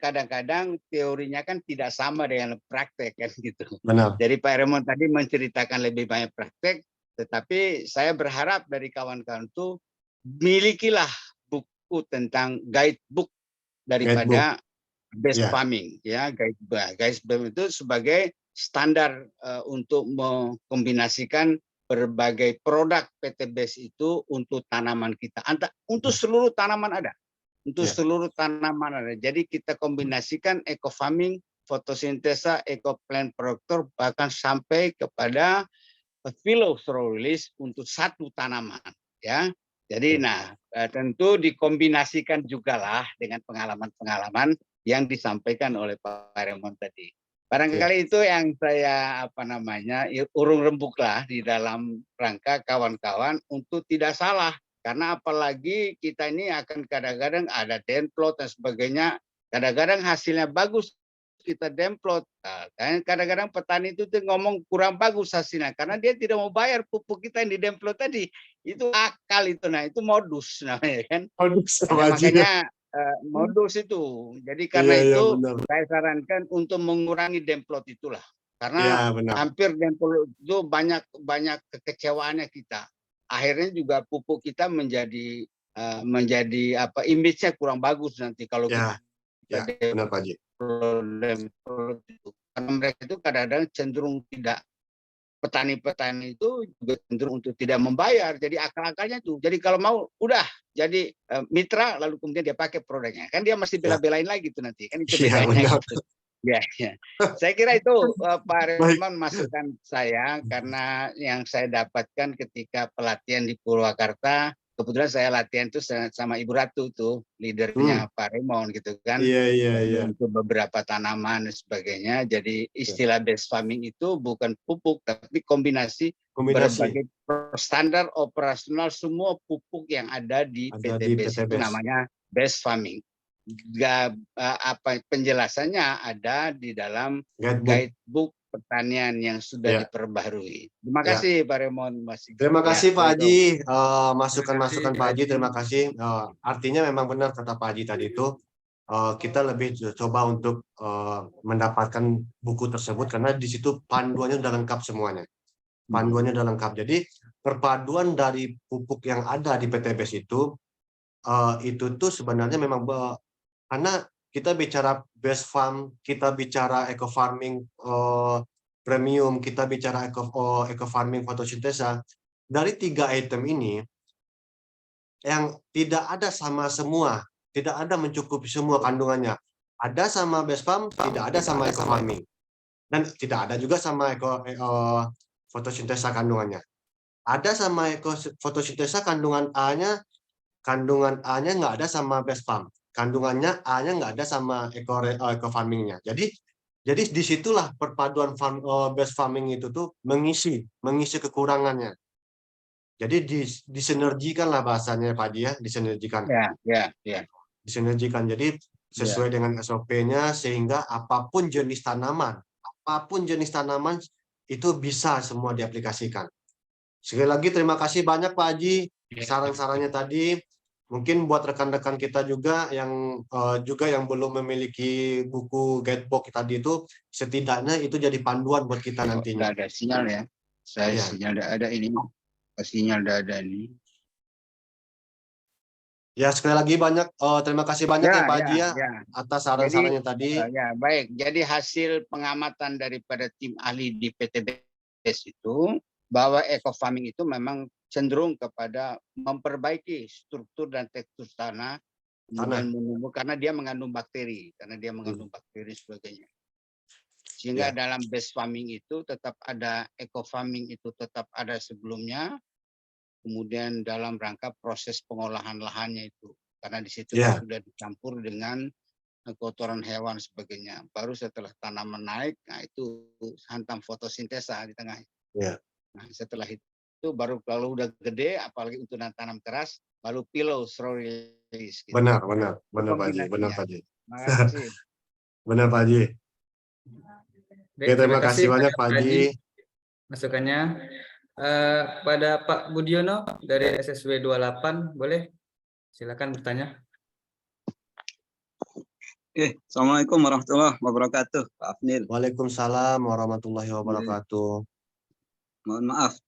kadang-kadang teorinya kan tidak sama dengan praktek kan gitu. Benar. Jadi Pak Raymond tadi menceritakan lebih banyak praktek, tetapi saya berharap dari kawan-kawan itu milikilah buku tentang guidebook daripada best farming, ya. Guidebook itu sebagai standar untuk mengkombinasikan berbagai produk PTBS itu untuk tanaman kita. Untuk seluruh tanaman ada. Untuk seluruh tanaman ada. Jadi kita kombinasikan eco farming, fotosintesa, eco plant productor, bahkan sampai kepada phylloxera untuk satu tanaman, ya. Jadi tentu dikombinasikan juga lah dengan pengalaman-pengalaman yang disampaikan oleh Pak Raymond tadi. Barangkali itu yang saya urung rembuk lah di dalam rangka kawan-kawan untuk tidak salah, karena apalagi kita ini akan kadang-kadang ada download dan sebagainya, kadang-kadang hasilnya bagus kita demplot. Nah, kadang-kadang petani itu tuh ngomong kurang bagus hasilnya karena dia tidak mau bayar pupuk kita yang didemplot tadi. Itu akal itu, nah itu modus namanya kan. Modus, makanya modus itu. Jadi karena itu saya sarankan untuk mengurangi demplot itulah. Karena hampir demplot itu banyak kekecewaannya kita. Akhirnya juga pupuk kita menjadi image-nya kurang bagus nanti kalau kita benar Pak Haji. Karena mereka itu kadang-kadang cenderung tidak, petani-petani itu juga cenderung untuk tidak membayar. Jadi akal-akalnya tuh. Jadi kalau mau udah jadi mitra lalu kemudian dia pakai produknya. Kan dia masih bela-belain lagi tuh nanti. Kan itu bedanya gitu. Ya. Saya kira itu Pak Raymond masukan saya, karena yang saya dapatkan ketika pelatihan di Purwakarta, kebetulan saya latihan itu sama Ibu Ratu tuh, leadernya Pak Raymond gitu kan. Iya. Untuk beberapa tanaman dan sebagainya. Jadi istilah best farming itu bukan pupuk, tapi kombinasi berbagai standar operasional semua pupuk yang ada di PTBS itu namanya best farming. Penjelasannya ada di dalam guidebook pertanian yang sudah diperbaharui. Terima kasih Pak Raymond. Terima kasih Pak Haji, masukan-masukan Pak Haji, terima kasih. Artinya memang benar kata Pak Haji tadi itu, kita lebih coba untuk mendapatkan buku tersebut karena di situ panduannya sudah lengkap semuanya. Panduannya sudah lengkap. Jadi perpaduan dari pupuk yang ada di PTBS itu tuh sebenarnya memang karena kita bicara best farm, kita bicara eco farming premium, kita bicara eco farming fotosintesa. Dari 3 item ini yang tidak ada sama semua, tidak ada mencukupi semua kandungannya. Ada sama best farm, tidak ada sama eco farming. Dan tidak ada juga sama fotosintesa kandungannya. Ada sama fotosintesa kandungan A-nya nggak ada sama best farm. Kandungannya A-nya nggak ada sama eco farmingnya. Jadi disitulah perpaduan best farming itu tuh mengisi kekurangannya. Jadi disinergikan lah bahasanya Pak Haji ya, disinergikan. Disinergikan. Jadi sesuai dengan SOP-nya sehingga apapun jenis tanaman itu bisa semua diaplikasikan. Sekali lagi terima kasih banyak Pak Haji saran-sarannya tadi. Mungkin buat rekan-rekan kita juga yang belum memiliki buku guidebook tadi itu, setidaknya itu jadi panduan buat kita nantinya. Ada sinyal ya. Sinyal ada ini. Sinyal ada ini. Ya, sekali lagi terima kasih banyak ya Pak Haji atas saran-sarannya tadi. Ya, baik. Jadi hasil pengamatan daripada tim ahli di PTBS itu bahwa eco farming itu memang cenderung kepada memperbaiki struktur dan tekstur tanah, kemudian menumbuh karena dia mengandung bakteri, sebagainya. Sehingga dalam best farming itu tetap ada, eco farming itu tetap ada sebelumnya, kemudian dalam rangka proses pengolahan lahannya itu, karena di situ sudah dicampur dengan kotoran hewan sebagainya. Baru setelah tanaman naik, nah itu hantam fotosintesa di tengah. Nah, setelah itu baru kalau udah gede, apalagi untuk tanam keras, baru phylloxera release. Gitu. Benar Pak Haji, benar Pak Haji. Terima kasih banyak Pak Haji. Masukannya pada Pak Budiono dari SSW 28, boleh? Silakan bertanya. Assalamualaikum warahmatullahi wabarakatuh, Pak Afnil. Waalaikumsalam warahmatullahi wabarakatuh. Mohon maaf,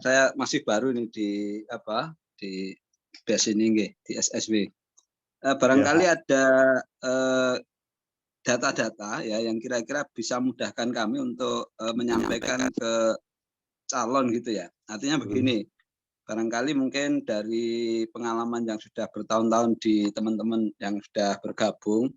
saya masih baru ini di biasa ini nggih, di SSW. Barangkali ada data-data ya yang kira-kira bisa mudahkan kami untuk menyampaikan ke calon gitu ya. Artinya begini, barangkali mungkin dari pengalaman yang sudah bertahun-tahun di teman-teman yang sudah bergabung,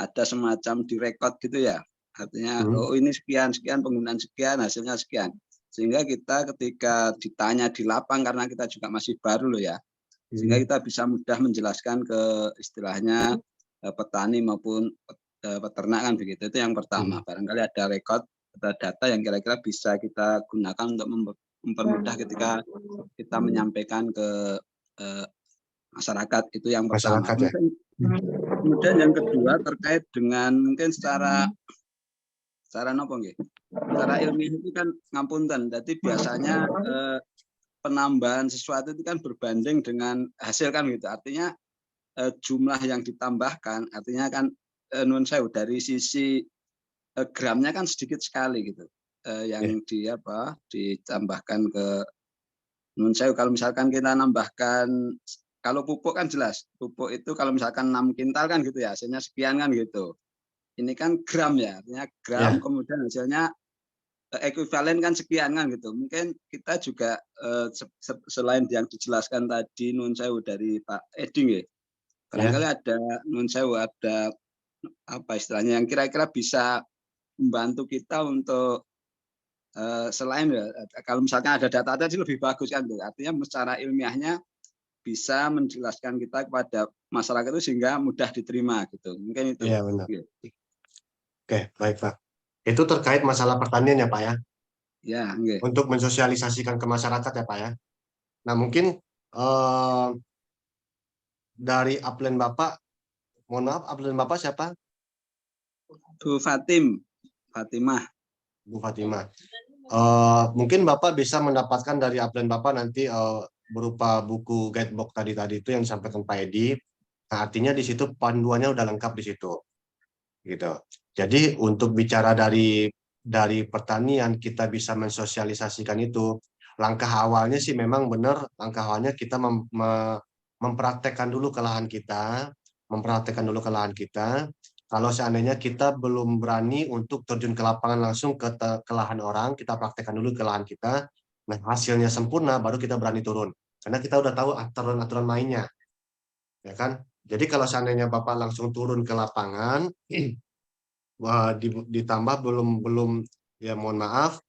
ada semacam direkod gitu ya. Artinya, oh ini sekian, penggunaan sekian, hasilnya sekian. Sehingga kita ketika ditanya di lapang, karena kita juga masih baru loh ya, sehingga kita bisa mudah menjelaskan ke istilahnya petani maupun peternak kan begitu. Itu yang pertama. Barangkali ada rekod, ada data yang kira-kira bisa kita gunakan untuk mempermudah ketika kita menyampaikan ke masyarakat. Itu yang pertama. Masyarakat, ya? Kemudian yang kedua terkait dengan mungkin secara apa nggih? Secara ilmiah itu kan ngapunten. Jadi biasanya penambahan sesuatu itu kan berbanding dengan hasil kan gitu. Artinya jumlah yang ditambahkan, artinya kan nun sewu dari sisi gramnya kan sedikit sekali gitu. Yang ditambahkan ke nun sewu. Kalau misalkan kita nambahkan, kalau pupuk kan jelas, pupuk itu kalau misalkan 6 kintal kan gitu ya, hasilnya sekian kan gitu. Ini kan gram ya, artinya gram, kemudian hasilnya ekuivalen kan sekian kan gitu. Mungkin kita juga selain yang dijelaskan tadi nun sewu dari Pak Edi ya, barangkali ada nun sewu, ada apa istilahnya yang kira-kira bisa membantu kita untuk selain ya, kalau misalkan ada data tadi lebih bagus kan tuh. Artinya secara ilmiahnya bisa menjelaskan kita kepada masyarakat itu sehingga mudah diterima gitu. Mungkin itu. Iya benar. Oke, baik Pak. Itu terkait masalah pertanian ya Pak ya? Ya, okay. Untuk mensosialisasikan ke masyarakat ya Pak ya. Nah mungkin dari upline Bapak, mohon maaf, upline Bapak siapa? Bu Fatimah. Bu Fatimah. Mungkin Bapak bisa mendapatkan dari upline Bapak nanti berupa buku guidebook tadi itu yang disampaikan Pak Edi. Nah, artinya di situ panduannya udah lengkap di situ. Gitu. Jadi untuk bicara dari pertanian kita bisa mensosialisasikan itu. Langkah awalnya sih memang benar, langkah awalnya kita mempraktekkan dulu ke lahan kita, Kalau seandainya kita belum berani untuk terjun ke lapangan langsung ke lahan orang, kita praktekkan dulu ke lahan kita. Nah, hasilnya sempurna, baru kita berani turun. Karena kita udah tahu aturan-aturan mainnya. Ya kan? Jadi kalau seandainya Bapak langsung turun ke lapangan, ditambah belum ya mohon maaf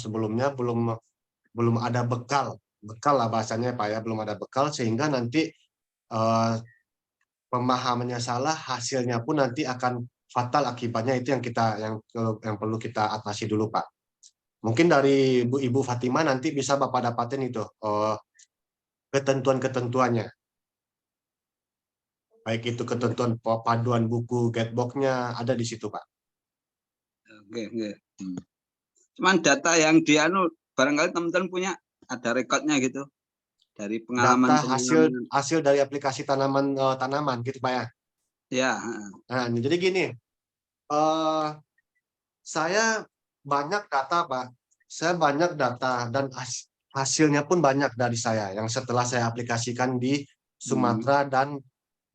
sebelumnya belum ada bekal lah bahasanya Pak ya, belum ada bekal sehingga nanti pemahamannya salah, hasilnya pun nanti akan fatal akibatnya. Itu yang perlu kita atasi dulu Pak. Mungkin dari Ibu Fatimah nanti bisa Bapak dapatin itu ketentuan-ketentuannya. Baik itu ketentuan paduan buku guidebook-nya ada di situ Pak. Oke. Cuman data yang barangkali teman-teman punya ada rekodnya gitu dari pengalaman. Data hasil dari aplikasi tanaman gitu Pak ya. Ya. Nah, jadi gini, saya banyak data Pak. Saya banyak data dan hasilnya pun banyak dari saya yang setelah saya aplikasikan di Sumatera dan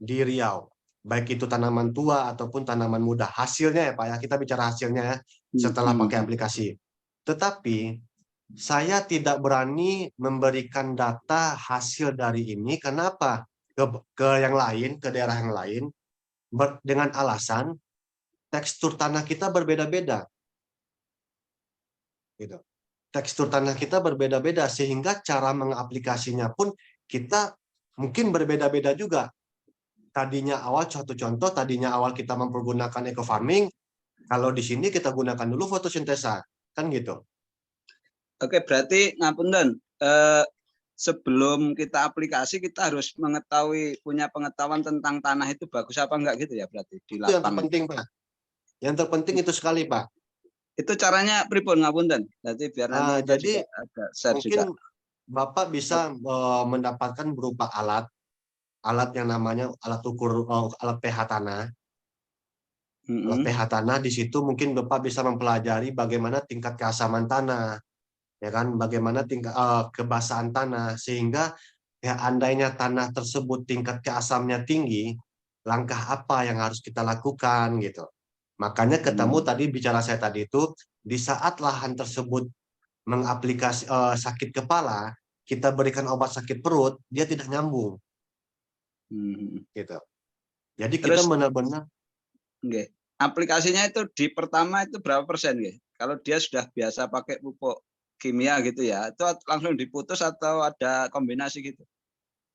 di Riau. Baik itu tanaman tua ataupun tanaman muda. Hasilnya ya Pak ya, kita bicara hasilnya ya setelah pakai aplikasi. Tetapi saya tidak berani memberikan data hasil dari ini. Kenapa? Ke yang lain, ke daerah yang lain, dengan alasan tekstur tanah kita berbeda-beda. Gitu. Tekstur tanah kita berbeda-beda sehingga cara mengaplikasinya pun kita mungkin berbeda-beda juga. Tadinya awal kita mempergunakan eco farming, kalau di sini kita gunakan dulu fotosintesa, kan gitu. Oke, berarti ngapunten, sebelum kita aplikasi kita harus punya pengetahuan tentang tanah itu bagus apa enggak gitu ya berarti di lapangan. Itu yang terpenting Pak. Yang terpenting itu sekali Pak. Itu caranya pripun ngapunten? Jadi biar nanti jadi ada share mungkin juga. Bapak bisa mendapatkan berupa alat yang namanya alat ukur alat pH tanah. Alat pH tanah di situ mungkin Bapak bisa mempelajari bagaimana tingkat keasaman tanah, ya kan, bagaimana tingkat kebasahan tanah sehingga ya andainya tanah tersebut tingkat keasamnya tinggi, langkah apa yang harus kita lakukan gitu. Makanya ketemu tadi bicara saya tadi itu, di saat lahan tersebut mengaplikasi sakit kepala, kita berikan obat sakit perut, dia tidak nyambung. Gitu. Jadi kita Terus, benar-benar nggih, aplikasinya itu di pertama itu berapa persen nggih? Kalau dia sudah biasa pakai pupuk kimia gitu ya, itu langsung diputus atau ada kombinasi gitu?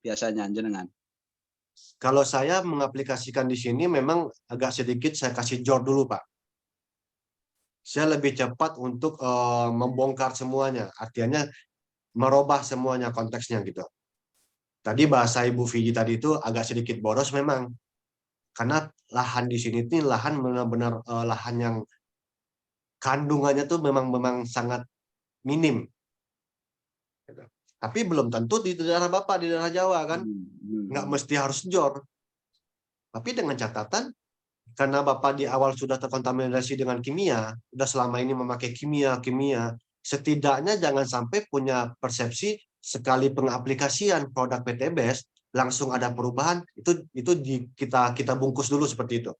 Biasanya jenengan. kalau saya mengaplikasikan di sini memang agak sedikit saya kasih jor dulu, Pak. Saya lebih cepat untuk membongkar semuanya, artinya merubah semuanya konteksnya gitu. Tadi bahasa Ibu Viji tadi itu agak sedikit boros memang, karena lahan di sini itu lahan benar-benar lahan yang kandungannya tuh memang sangat minim. Tapi belum tentu di daerah Bapak, di daerah Jawa kan, nggak mesti harus jor. Tapi dengan catatan, karena Bapak di awal sudah terkontaminasi dengan kimia, sudah selama ini memakai kimia, setidaknya jangan sampai punya persepsi sekali pengaplikasian produk PTBS langsung ada perubahan, itu kita bungkus dulu seperti itu.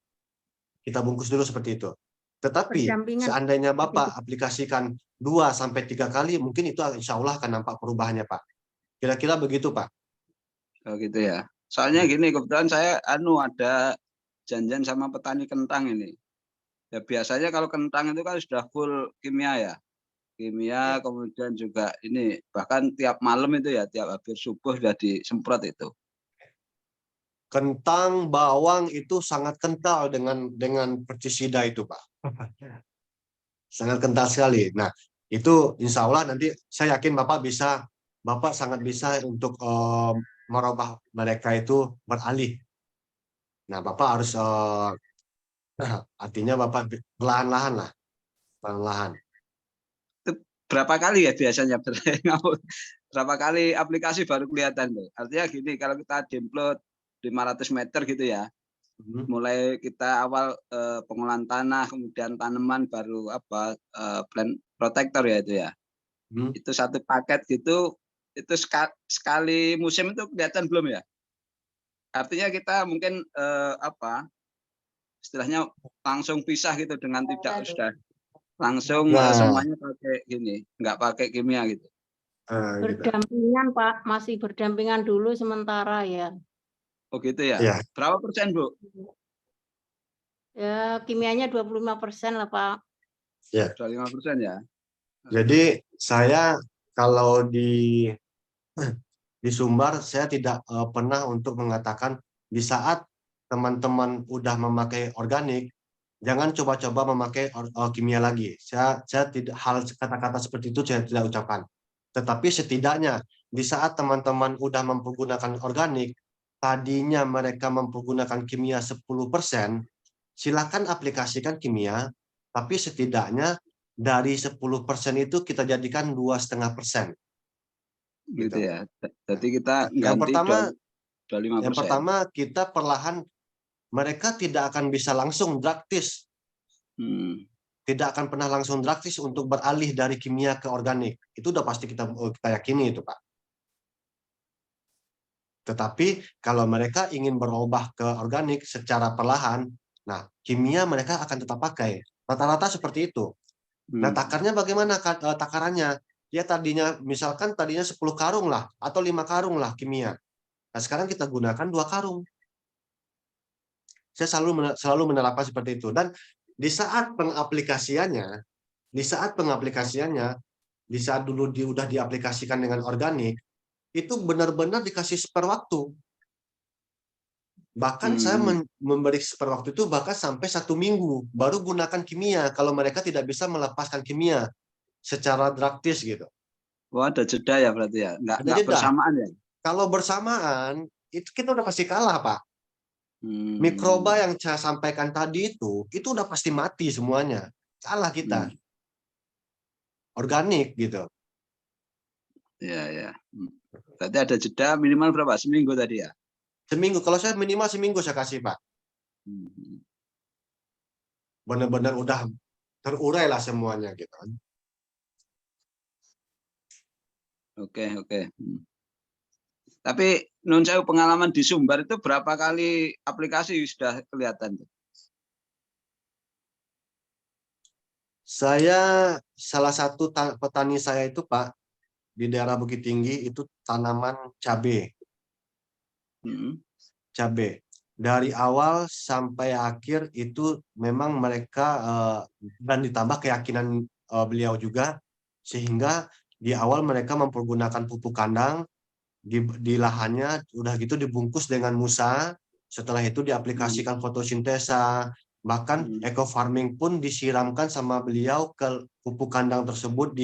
Kita bungkus dulu seperti itu. Tetapi seandainya Bapak aplikasikan 2-3 kali, mungkin itu insya Allah akan nampak perubahannya, Pak. Kira-kira begitu, Pak. Oh gitu ya. Soalnya gini, kebetulan saya ada janjian sama petani kentang ini. Ya biasanya kalau kentang itu kan sudah full kimia ya. Kimia, kemudian juga ini bahkan tiap malam itu ya, tiap habis subuh sudah disemprot itu. Kentang, bawang itu sangat kental dengan pestisida itu, Pak. Sangat kental sekali. Nah, itu insya Allah nanti saya yakin Bapak sangat bisa untuk merubah mereka itu beralih. Nah, Bapak harus artinya Bapak perlahan-lahan lah, perlahan. Berapa kali ya biasanya berapa kali aplikasi baru kelihatan tuh. Artinya gini, kalau kita download 500 meter gitu ya, mulai kita awal pengolahan tanah, kemudian tanaman, baru plant protector ya itu ya. Itu satu paket gitu, itu sekali musim itu kelihatan belum ya? Artinya kita mungkin istilahnya langsung pisah gitu dengan tidak sudah langsung semuanya pakai gini, nggak pakai kimia gitu. Berdampingan Pak, masih berdampingan dulu sementara ya. Oh gitu ya. Berapa persen Bu? Ya kimianya 25% lah Pak. Ya. 25% ya. Jadi saya kalau di Sumbar saya tidak pernah untuk mengatakan di saat teman-teman udah memakai organik, jangan coba-coba memakai kimia lagi. Saya tidak, hal kata-kata seperti itu saya tidak ucapkan. Tetapi setidaknya di saat teman-teman udah mempergunakan organik, tadinya mereka mempergunakan kimia 10%, silakan aplikasikan kimia, tapi setidaknya dari 10% itu kita jadikan 2,5%. Gitu ya. Jadi kita yang ganti pertama 25%. Yang pertama kita perlahan, mereka tidak akan bisa langsung drastis. Tidak akan pernah langsung drastis untuk beralih dari kimia ke organik. Itu udah pasti kita yakini itu, Pak. Tetapi kalau mereka ingin berubah ke organik secara perlahan, nah kimia mereka akan tetap pakai. Rata-rata seperti itu. Nah takarnya bagaimana takarannya? Ya misalkan tadinya 10 karung lah atau 5 karung lah kimia. Nah sekarang kita gunakan 2 karung. Saya selalu menerapkan seperti itu. Dan di saat pengaplikasiannya, di saat dulu udah diaplikasikan dengan organik, itu benar-benar dikasih spare waktu. Bahkan saya memberi spare waktu itu bahkan sampai 1 minggu baru gunakan kimia kalau mereka tidak bisa melepaskan kimia secara drastis gitu. Wah, ada jeda ya berarti ya? Nggak bersamaan ya? Kalau bersamaan, itu kita udah pasti kalah, Pak. Mikroba yang saya sampaikan tadi itu udah pasti mati semuanya. Kalah kita. Organik gitu. Ya. Berarti ada jeda minimal berapa? Seminggu tadi ya? Seminggu. Kalau saya minimal seminggu saya kasih, Pak. Benar-benar udah terurai lah semuanya gitu. Oke. Tapi nun sewu pengalaman di Sumbar itu berapa kali aplikasi sudah kelihatan? Saya salah satu petani saya itu Pak di daerah Bukit Tinggi itu tanaman cabai. Cabai dari awal sampai akhir itu memang mereka dan ditambah keyakinan beliau juga sehingga di awal mereka mempergunakan pupuk kandang di lahannya, udah gitu dibungkus dengan musa, setelah itu diaplikasikan fotosintesa, bahkan eco farming pun disiramkan sama beliau ke pupuk kandang tersebut,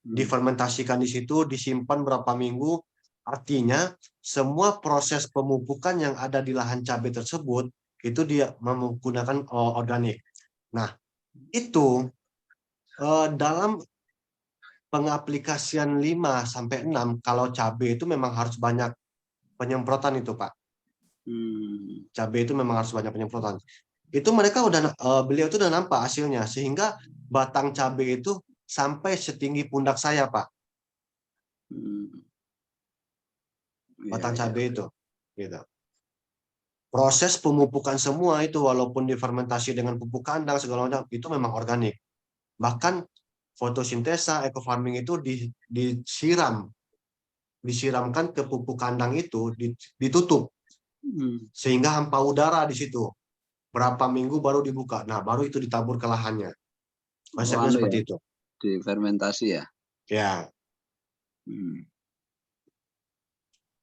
difermentasikan di situ, disimpan berapa minggu. Artinya semua proses pemupukan yang ada di lahan cabai tersebut itu dia menggunakan organik. Nah, itu dalam pengaplikasian 5-6 kalau cabai itu memang harus banyak penyemprotan itu Pak. Cabai itu memang harus banyak penyemprotan. Itu mereka beliau itu udah nampak hasilnya sehingga batang cabai itu sampai setinggi pundak saya Pak. Batang cabai itu gitu. Proses pemupukan semua itu walaupun difermentasi dengan pupuk kandang segala macam itu memang organik. Bahkan fotosintesa, eco farming itu disiramkan ke pupuk kandang itu ditutup sehingga hampa udara di situ. Berapa minggu baru dibuka. Nah, baru itu ditabur ke lahannya. Konsepnya seperti itu. Difermentasi ya. Ya.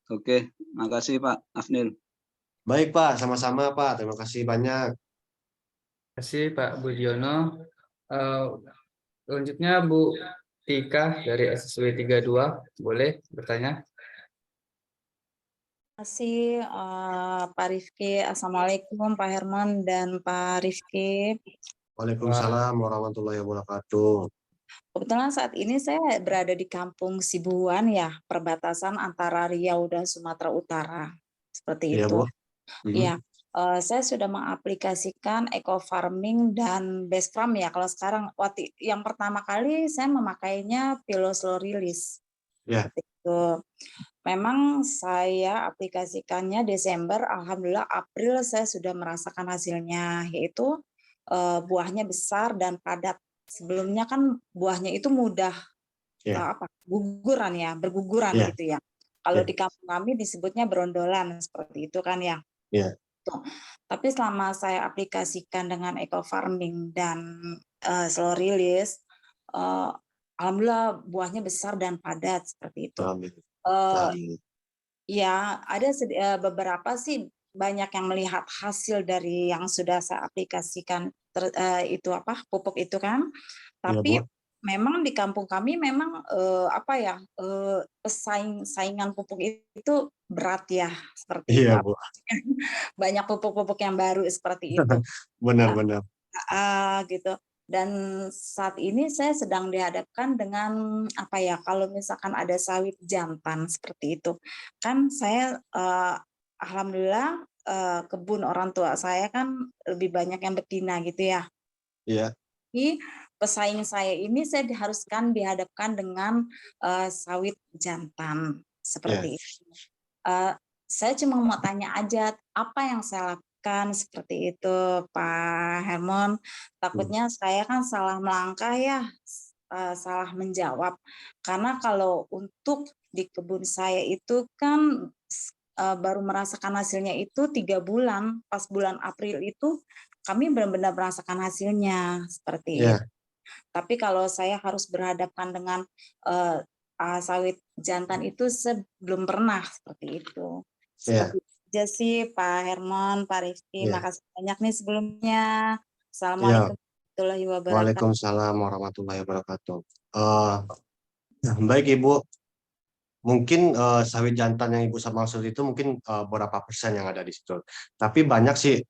Oke, makasih Pak Afnil. Baik Pak, sama-sama Pak. Terima kasih banyak. Terima kasih Pak Budiono. Selanjutnya Bu Tika dari SSW 32, boleh bertanya? Terima kasih Pak Rifki. Assalamualaikum Pak Herman dan Pak Rifki. Waalaikumsalam warahmatullahi wabarakatuh. Kebetulan saat ini saya berada di Kampung Sibuan ya, perbatasan antara Riau dan Sumatera Utara. Seperti Iya, itu. Bu. Iya. Saya sudah mengaplikasikan eco farming dan best farm ya. Kalau sekarang yang pertama kali saya memakainya Piloslorillis. Ya. Itu. Memang saya aplikasikannya Desember, alhamdulillah April saya sudah merasakan hasilnya, yaitu buahnya besar dan padat. Sebelumnya kan buahnya itu mudah berguguran gitu ya. Kalau di kampung kami disebutnya berondolan seperti itu kan ya. Yeah. Tapi selama saya aplikasikan dengan eco farming dan slow release, alhamdulillah buahnya besar dan padat seperti itu. Ya, ada beberapa sih banyak yang melihat hasil dari yang sudah saya aplikasikan pupuk itu kan. Tapi memang di kampung kami memang saingan pupuk itu berat ya seperti itu. Bu. Banyak pupuk-pupuk yang baru seperti itu. Benar-benar. Gitu. Dan saat ini saya sedang dihadapkan dengan kalau misalkan ada sawit jantan seperti itu. Kan saya alhamdulillah kebun orang tua saya kan lebih banyak yang betina gitu ya. Iya. Jadi pesaing saya ini saya diharuskan dihadapkan dengan sawit jantan seperti itu. Saya cuma mau tanya aja apa yang saya lakukan seperti itu Pak Hermon. Takutnya saya kan salah melangkah ya, salah menjawab. Karena kalau untuk di kebun saya itu kan baru merasakan hasilnya itu 3 bulan. Pas bulan April itu kami benar-benar merasakan hasilnya seperti itu. Tapi kalau saya harus berhadapan dengan sawit jantan itu sebelum pernah seperti itu. Seperti aja sih Pak Hermon, Pak Rifki. Makasih banyak nih sebelumnya. Assalamualaikum warahmatullahi wabarakatuh. Waalaikumsalam warahmatullahi wabarakatuh. Baik Ibu, mungkin sawit jantan yang Ibu maksud itu mungkin berapa persen yang ada di situ. Tapi banyak sih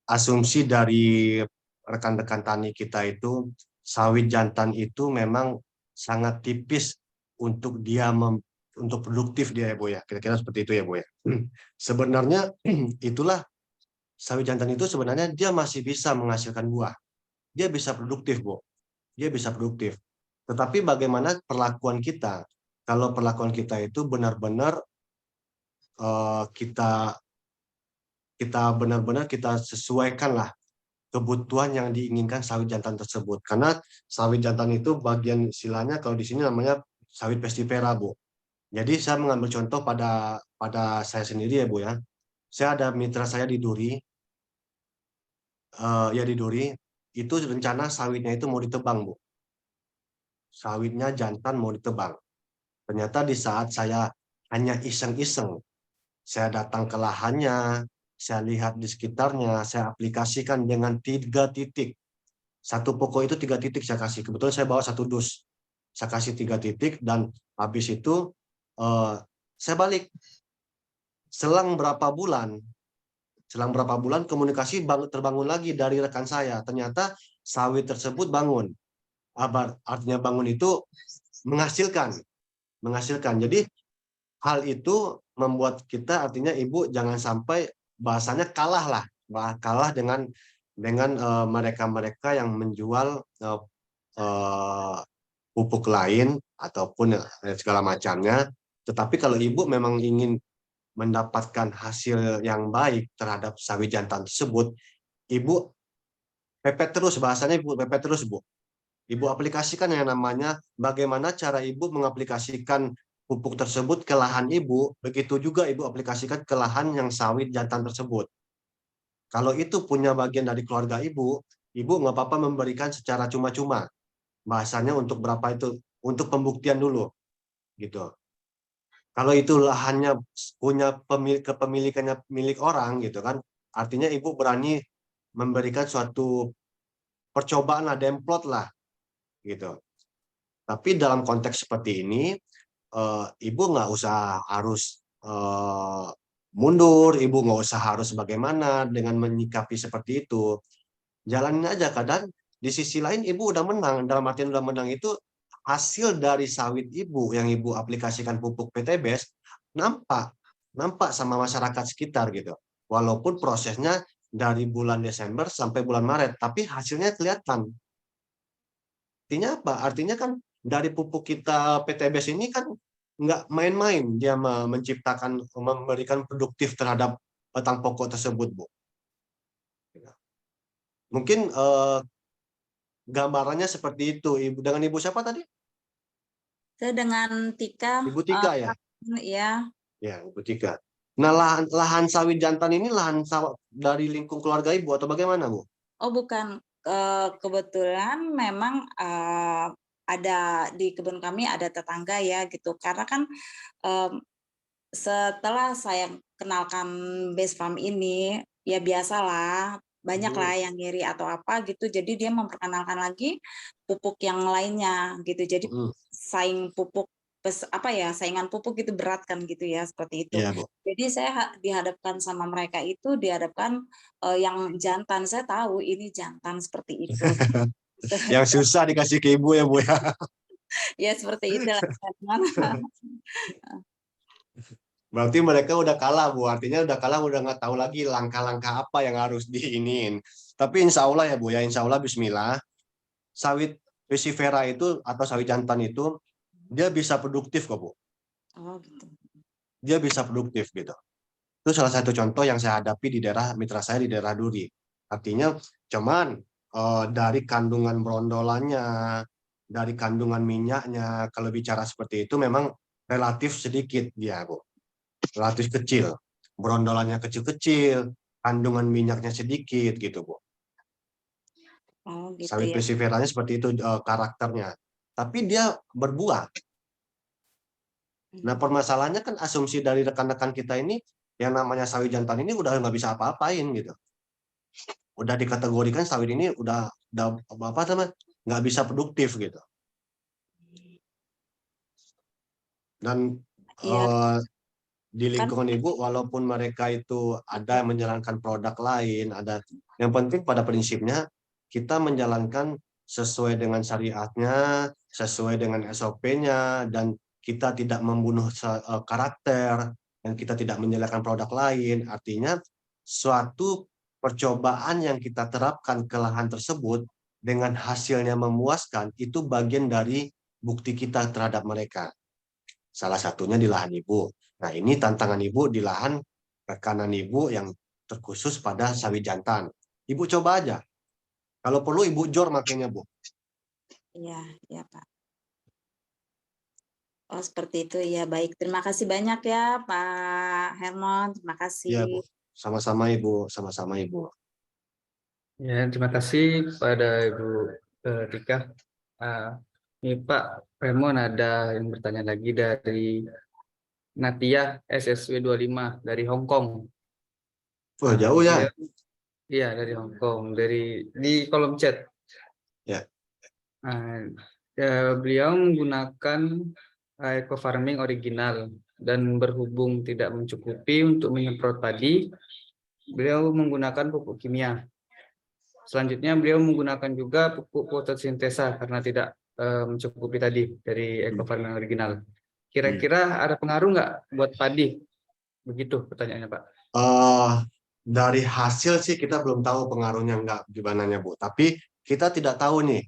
asumsi dari rekan-rekan tani kita itu sawit jantan itu memang sangat tipis untuk dia untuk produktif dia ya Bu ya. Kira-kira seperti itu ya Bu ya. Sebenarnya itulah sawit jantan itu sebenarnya dia masih bisa menghasilkan buah. Dia bisa produktif Bu. Dia bisa produktif. Tetapi bagaimana perlakuan kita? Kalau perlakuan kita itu benar-benar kita benar-benar kita sesuaikanlah kebutuhan yang diinginkan sawit jantan tersebut. Karena sawit jantan itu bagian istilahnya kalau di sini namanya sawit pestifera, Bu. Jadi saya mengambil contoh pada saya sendiri ya, Bu ya. Saya ada mitra saya di Duri, di Duri itu rencana sawitnya itu mau ditebang, Bu. Sawitnya jantan mau ditebang. Ternyata di saat saya hanya iseng-iseng, saya datang ke lahannya, saya lihat di sekitarnya, saya aplikasikan dengan 3 titik. Satu pokok itu 3 titik saya kasih. Kebetulan saya bawa 1 dus. Saya kasih 3 titik dan habis itu saya balik. Selang berapa bulan komunikasi terbangun lagi dari rekan saya. Ternyata sawit tersebut bangun. Artinya bangun itu menghasilkan. Jadi hal itu membuat kita, artinya Ibu jangan sampai bahasanya kalah dengan mereka-mereka yang menjual pupuk lain ataupun segala macamnya. Tetapi kalau Ibu memang ingin mendapatkan hasil yang baik terhadap sawit jantan tersebut, Ibu pepet terus, bahasanya Ibu pepet terus, Bu. Ibu aplikasikan yang namanya bagaimana cara Ibu mengaplikasikan pupuk tersebut ke lahan Ibu, begitu juga Ibu aplikasikan ke lahan yang sawit jantan tersebut. Kalau itu punya bagian dari keluarga Ibu nggak apa-apa memberikan secara cuma-cuma. Bahasanya untuk berapa itu, untuk pembuktian dulu. Gitu. Kalau itu lahannya punya kepemilikannya milik orang, gitu kan, artinya Ibu berani memberikan suatu percobaan lah, demplot lah. Gitu. Tapi dalam konteks seperti ini, Ibu nggak usah harus mundur, Ibu nggak usah harus bagaimana dengan menyikapi seperti itu. Jalanin aja, kadang di sisi lain Ibu udah menang. Dalam artian udah menang itu hasil dari sawit Ibu yang Ibu aplikasikan pupuk PTBS nampak sama masyarakat sekitar gitu. Walaupun prosesnya dari bulan Desember sampai bulan Maret, tapi hasilnya kelihatan. Artinya apa? Artinya kan dari pupuk kita PTBS ini kan nggak main-main, dia memberikan produktif terhadap batang pokok tersebut, Bu. Mungkin gambarannya seperti itu. Ibu dengan Ibu siapa tadi? Saya dengan Tika. Ibu Tika ya? Ya. Ya, Ibu Tika. Nah, lahan sawit jantan ini lahan sawit dari lingkung keluarga Ibu atau bagaimana, Bu? Oh, bukan. Kebetulan memang ada di kebun kami ada tetangga ya gitu. Karena kan setelah saya kenalkan Base Farm ini, ya biasalah banyak lah yang ngiri atau apa gitu. Jadi dia memperkenalkan lagi pupuk yang lainnya gitu. Jadi saingan pupuk itu berat kan gitu ya, seperti itu. Iya, Bu. Jadi saya dihadapkan sama mereka itu dihadapkan yang jantan. Saya tahu ini jantan seperti itu. Yang susah dikasih ke Ibu ya, Bu ya. Ya seperti itu lah. Berarti mereka udah kalah, Bu. Artinya udah kalah, udah nggak tahu lagi langkah-langkah apa yang harus diinin. Tapi insya Allah ya, Bu ya, insya Allah Bismillah, sawit pesifera itu atau sawit jantan itu dia bisa produktif kok, Bu. Oh gitu. Dia bisa produktif gitu. Itu salah satu contoh yang saya hadapi di daerah mitra saya di daerah Duri. Artinya cuman dari kandungan brondolannya, dari kandungan minyaknya, kalau bicara seperti itu memang relatif sedikit dia, Bu. Relatif kecil. Brondolannya kecil-kecil, kandungan minyaknya sedikit gitu, Bu. Oh, gitu Sawit ya. pesiferanya seperti itu karakternya. Tapi dia berbuah. Nah, permasalahannya kan asumsi dari rekan-rekan kita ini yang namanya sawit jantan ini udah nggak bisa apa-apain gitu. Udah dikategorikan sawit ini udah apa namanya, nggak bisa produktif gitu. Dan di lingkungan Ibu, walaupun mereka itu ada menjalankan produk lain, ada yang penting pada prinsipnya kita menjalankan sesuai dengan syariatnya, sesuai dengan SOP-nya, dan kita tidak membunuh karakter, dan kita tidak menjalankan produk lain. Artinya suatu percobaan yang kita terapkan ke lahan tersebut dengan hasilnya memuaskan, itu bagian dari bukti kita terhadap mereka. Salah satunya di lahan Ibu. Nah, ini tantangan Ibu di lahan rekanan Ibu yang terkhusus pada sawit jantan. Ibu coba aja. Kalau perlu Ibu jor makanya, Bu. Iya, ya Pak. Oh, seperti itu ya. Baik, terima kasih banyak ya Pak Hermon. Terima kasih. Iya, Bu. Sama-sama Ibu, sama-sama Ibu. Ya, terima kasih kepada Ibu Tika. Ini Pak Remon ada yang bertanya lagi dari Natia SSW 25 dari Hong Kong. Wah, jauh ya. Iya, dari Hong Kong, di kolom chat. Ya. Beliau menggunakan eco farming original dan berhubung tidak mencukupi untuk menyemprot padi, beliau menggunakan pupuk kimia. Selanjutnya beliau menggunakan juga pupuk fotosintesa karena tidak mencukupi tadi dari eco farming original. Kira-kira ada pengaruh nggak buat padi? Begitu pertanyaannya, Pak. Dari hasil sih kita belum tahu pengaruhnya nggak gimana, Bu. Tapi kita tidak tahu nih.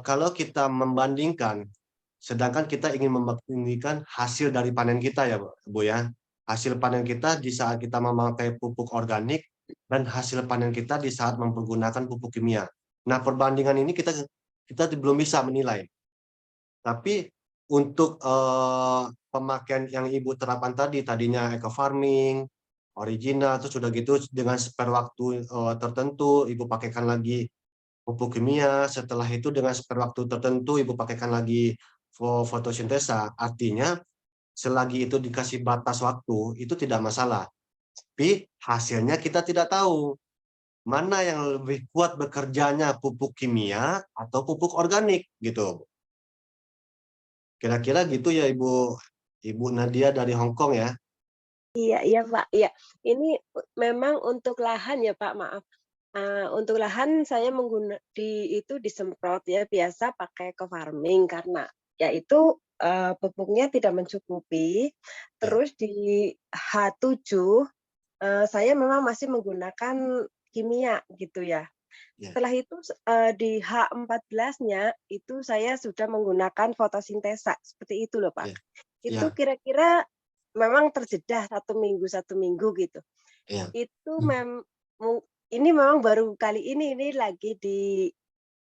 Kalau kita membandingkan, sedangkan kita ingin membandingkan hasil dari panen kita ya, Bu ya. Hasil panen kita di saat kita memakai pupuk organik dan hasil panen kita di saat menggunakan pupuk kimia. Nah, perbandingan ini kita belum bisa menilai. Tapi untuk pemakaian yang Ibu terapkan tadinya eco farming, original, terus sudah gitu dengan spare waktu tertentu Ibu pakaikan lagi pupuk kimia, setelah itu dengan spare waktu tertentu Ibu pakaikan lagi fotosintesa. Artinya selagi itu dikasih batas waktu itu tidak masalah. Tapi hasilnya kita tidak tahu mana yang lebih kuat bekerjanya, pupuk kimia atau pupuk organik gitu. Kira-kira gitu ya Ibu Nadia dari Hong Kong ya. Iya Pak, iya. Ini memang untuk lahan ya Pak, maaf. Untuk lahan saya itu disemprot ya biasa pakai eco farming karena yaitu pupuknya tidak mencukupi. Terus di H7 saya memang masih menggunakan kimia gitu ya. Setelah itu di H14-nya itu saya sudah menggunakan fotosintesa seperti itu loh Pak. Itu kira-kira memang terjeda 1 minggu gitu. Itu ini memang baru kali ini lagi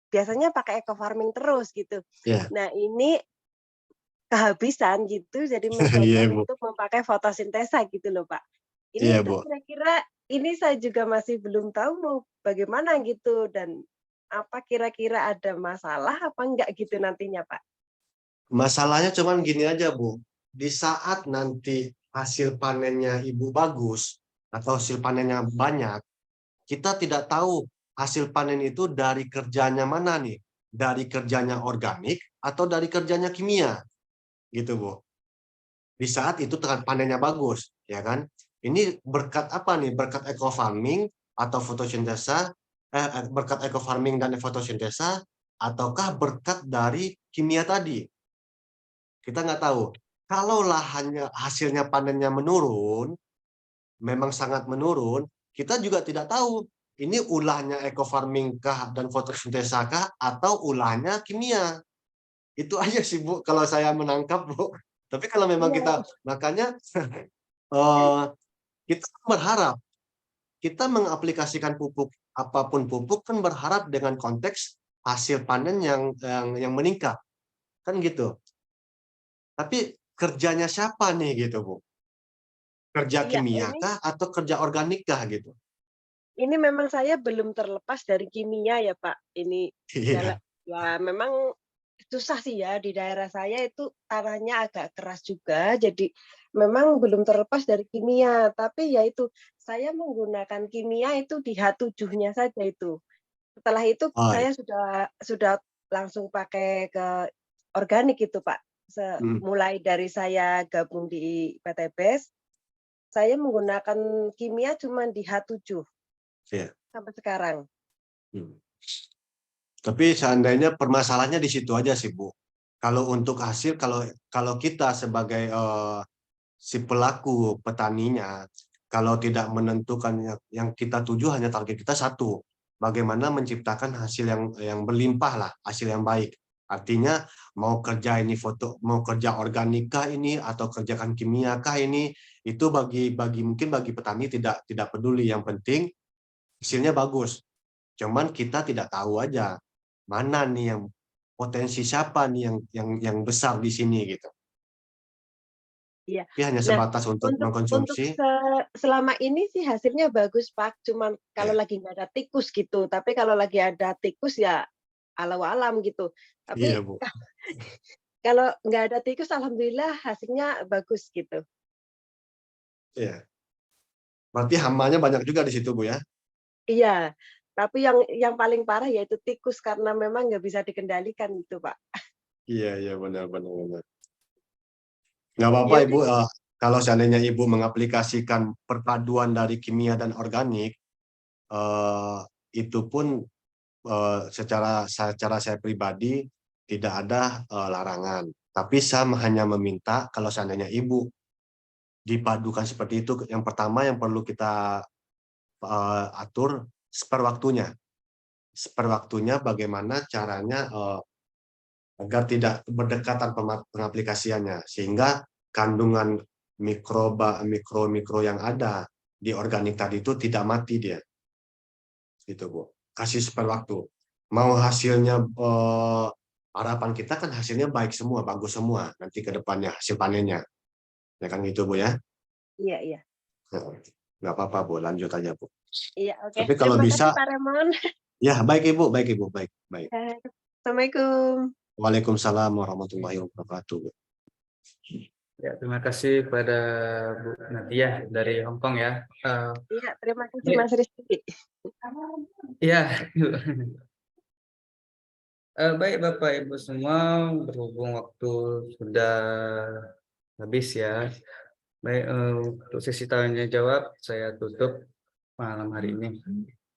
biasanya pakai eco farming terus gitu. Nah, ini kehabisan gitu jadi mencoba untuk memakai fotosintesa gitu loh Pak. Ini kira-kira ini saya juga masih belum tahu mau bagaimana gitu dan apa kira-kira ada masalah apa enggak gitu nantinya Pak. Masalahnya cuman gini aja Bu, di saat nanti hasil panennya Ibu bagus atau hasil panennya banyak, kita tidak tahu hasil panen itu dari kerjanya mana nih, dari kerjanya organik atau dari kerjanya kimia, gitu Bu. Di saat itu panennya bagus, ya kan? Ini berkat apa nih? Berkat eco farming atau fotosintesa, berkat eco farming dan fotosintesa, ataukah berkat dari kimia tadi? Kita nggak tahu. Kalau hasilnya panennya menurun, memang sangat menurun, kita juga tidak tahu ini ulahnya eco farming kah dan fotosintesa kah atau ulahnya kimia. Itu aja sih Bu kalau saya menangkap Bu. Tapi kalau memang kita makanya kita berharap kita mengaplikasikan pupuk apapun pupuk kan berharap dengan konteks hasil panen yang meningkat. Kan gitu. Tapi kerjanya siapa nih gitu Bu? Kerja kimia kah atau kerja organik kah gitu? Ini memang saya belum terlepas dari kimia ya Pak. Ini ya memang susah sih ya di daerah saya itu tanahnya agak keras juga. Jadi memang belum terlepas dari kimia. Tapi ya itu saya menggunakan kimia itu di H7-nya saja itu. Setelah itu saya sudah langsung pakai ke organik itu Pak. Mulai dari saya gabung di PTBES, saya menggunakan kimia cuma di H7 sampai sekarang. Tapi seandainya permasalahannya di situ aja sih Bu. Kalau untuk hasil, kalau kita sebagai si pelaku petaninya, kalau tidak menentukan yang kita tuju hanya target kita satu, bagaimana menciptakan hasil yang berlimpah lah, hasil yang baik. Artinya mau kerja ini mau kerja organika ini atau kerjakan kimia kah ini, itu mungkin bagi petani tidak peduli. Yang penting hasilnya bagus. Cuman kita tidak tahu aja mana nih yang potensi siapa nih yang besar di sini gitu. Iya. Tapi hanya Nah, sebatas untuk untuk mengkonsumsi. selama ini sih hasilnya bagus, Pak. Cuman kalau lagi nggak ada tikus gitu. Tapi kalau lagi ada tikus ya alam gitu. Tapi Iya, Bu. kalau nggak ada tikus, alhamdulillah hasilnya bagus gitu. Iya. Berarti hambanya banyak juga di situ, Bu ya? Iya. Tapi yang paling parah yaitu tikus karena memang nggak bisa dikendalikan gitu, Pak. Iya, benar. Nggak apa-apa, Ya Ibu. Kalau seandainya Ibu mengaplikasikan perpaduan dari kimia dan organik, itu pun secara saya pribadi tidak ada larangan. Tapi saya hanya meminta kalau seandainya Ibu dipadukan seperti itu, yang pertama yang perlu kita atur seperwaktunya. Seperwaktunya bagaimana caranya agar tidak berdekatan pengaplikasiannya, sehingga kandungan mikro yang ada di organik tadi itu tidak mati dia. Gitu, Bu. Kasih waktu. Mau hasilnya harapan kita kan hasilnya baik semua, bagus semua nanti ke depannya hasil panennya. Ya kan gitu, Bu ya? Iya. Nggak apa-apa, Bu, lanjut aja, Bu. Iya, oke. Tapi kalau Terima bisa kasih, Pak Remon. ya, baik Ibu, baik. Assalamualaikum. Waalaikumsalam warahmatullahi wabarakatuh. Ya, terima kasih pada Bu Nadia dari Hong Kong ya. Iya, terima kasih Mas Rizky. Iya. Baik Bapak Ibu semua, berhubung waktu sudah habis ya. Baik, untuk sesi tanya jawab saya tutup malam hari ini.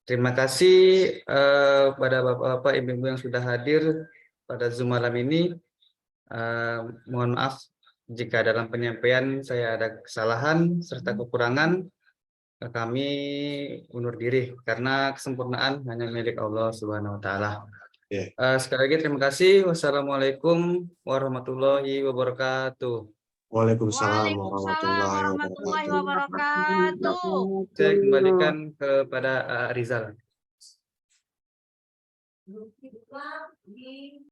Terima kasih pada Bapak-Bapak, Ibu-Ibu yang sudah hadir pada Zoom malam ini. Mohon maaf jika dalam penyampaian saya ada kesalahan serta kekurangan. Kami undur diri karena kesempurnaan hanya milik Allah Subhanahu wa taala. Sekali lagi terima kasih. Wassalamualaikum warahmatullahi wabarakatuh. Waalaikumsalam warahmatullahi wabarakatuh. Saya kembalikan kepada Rizal.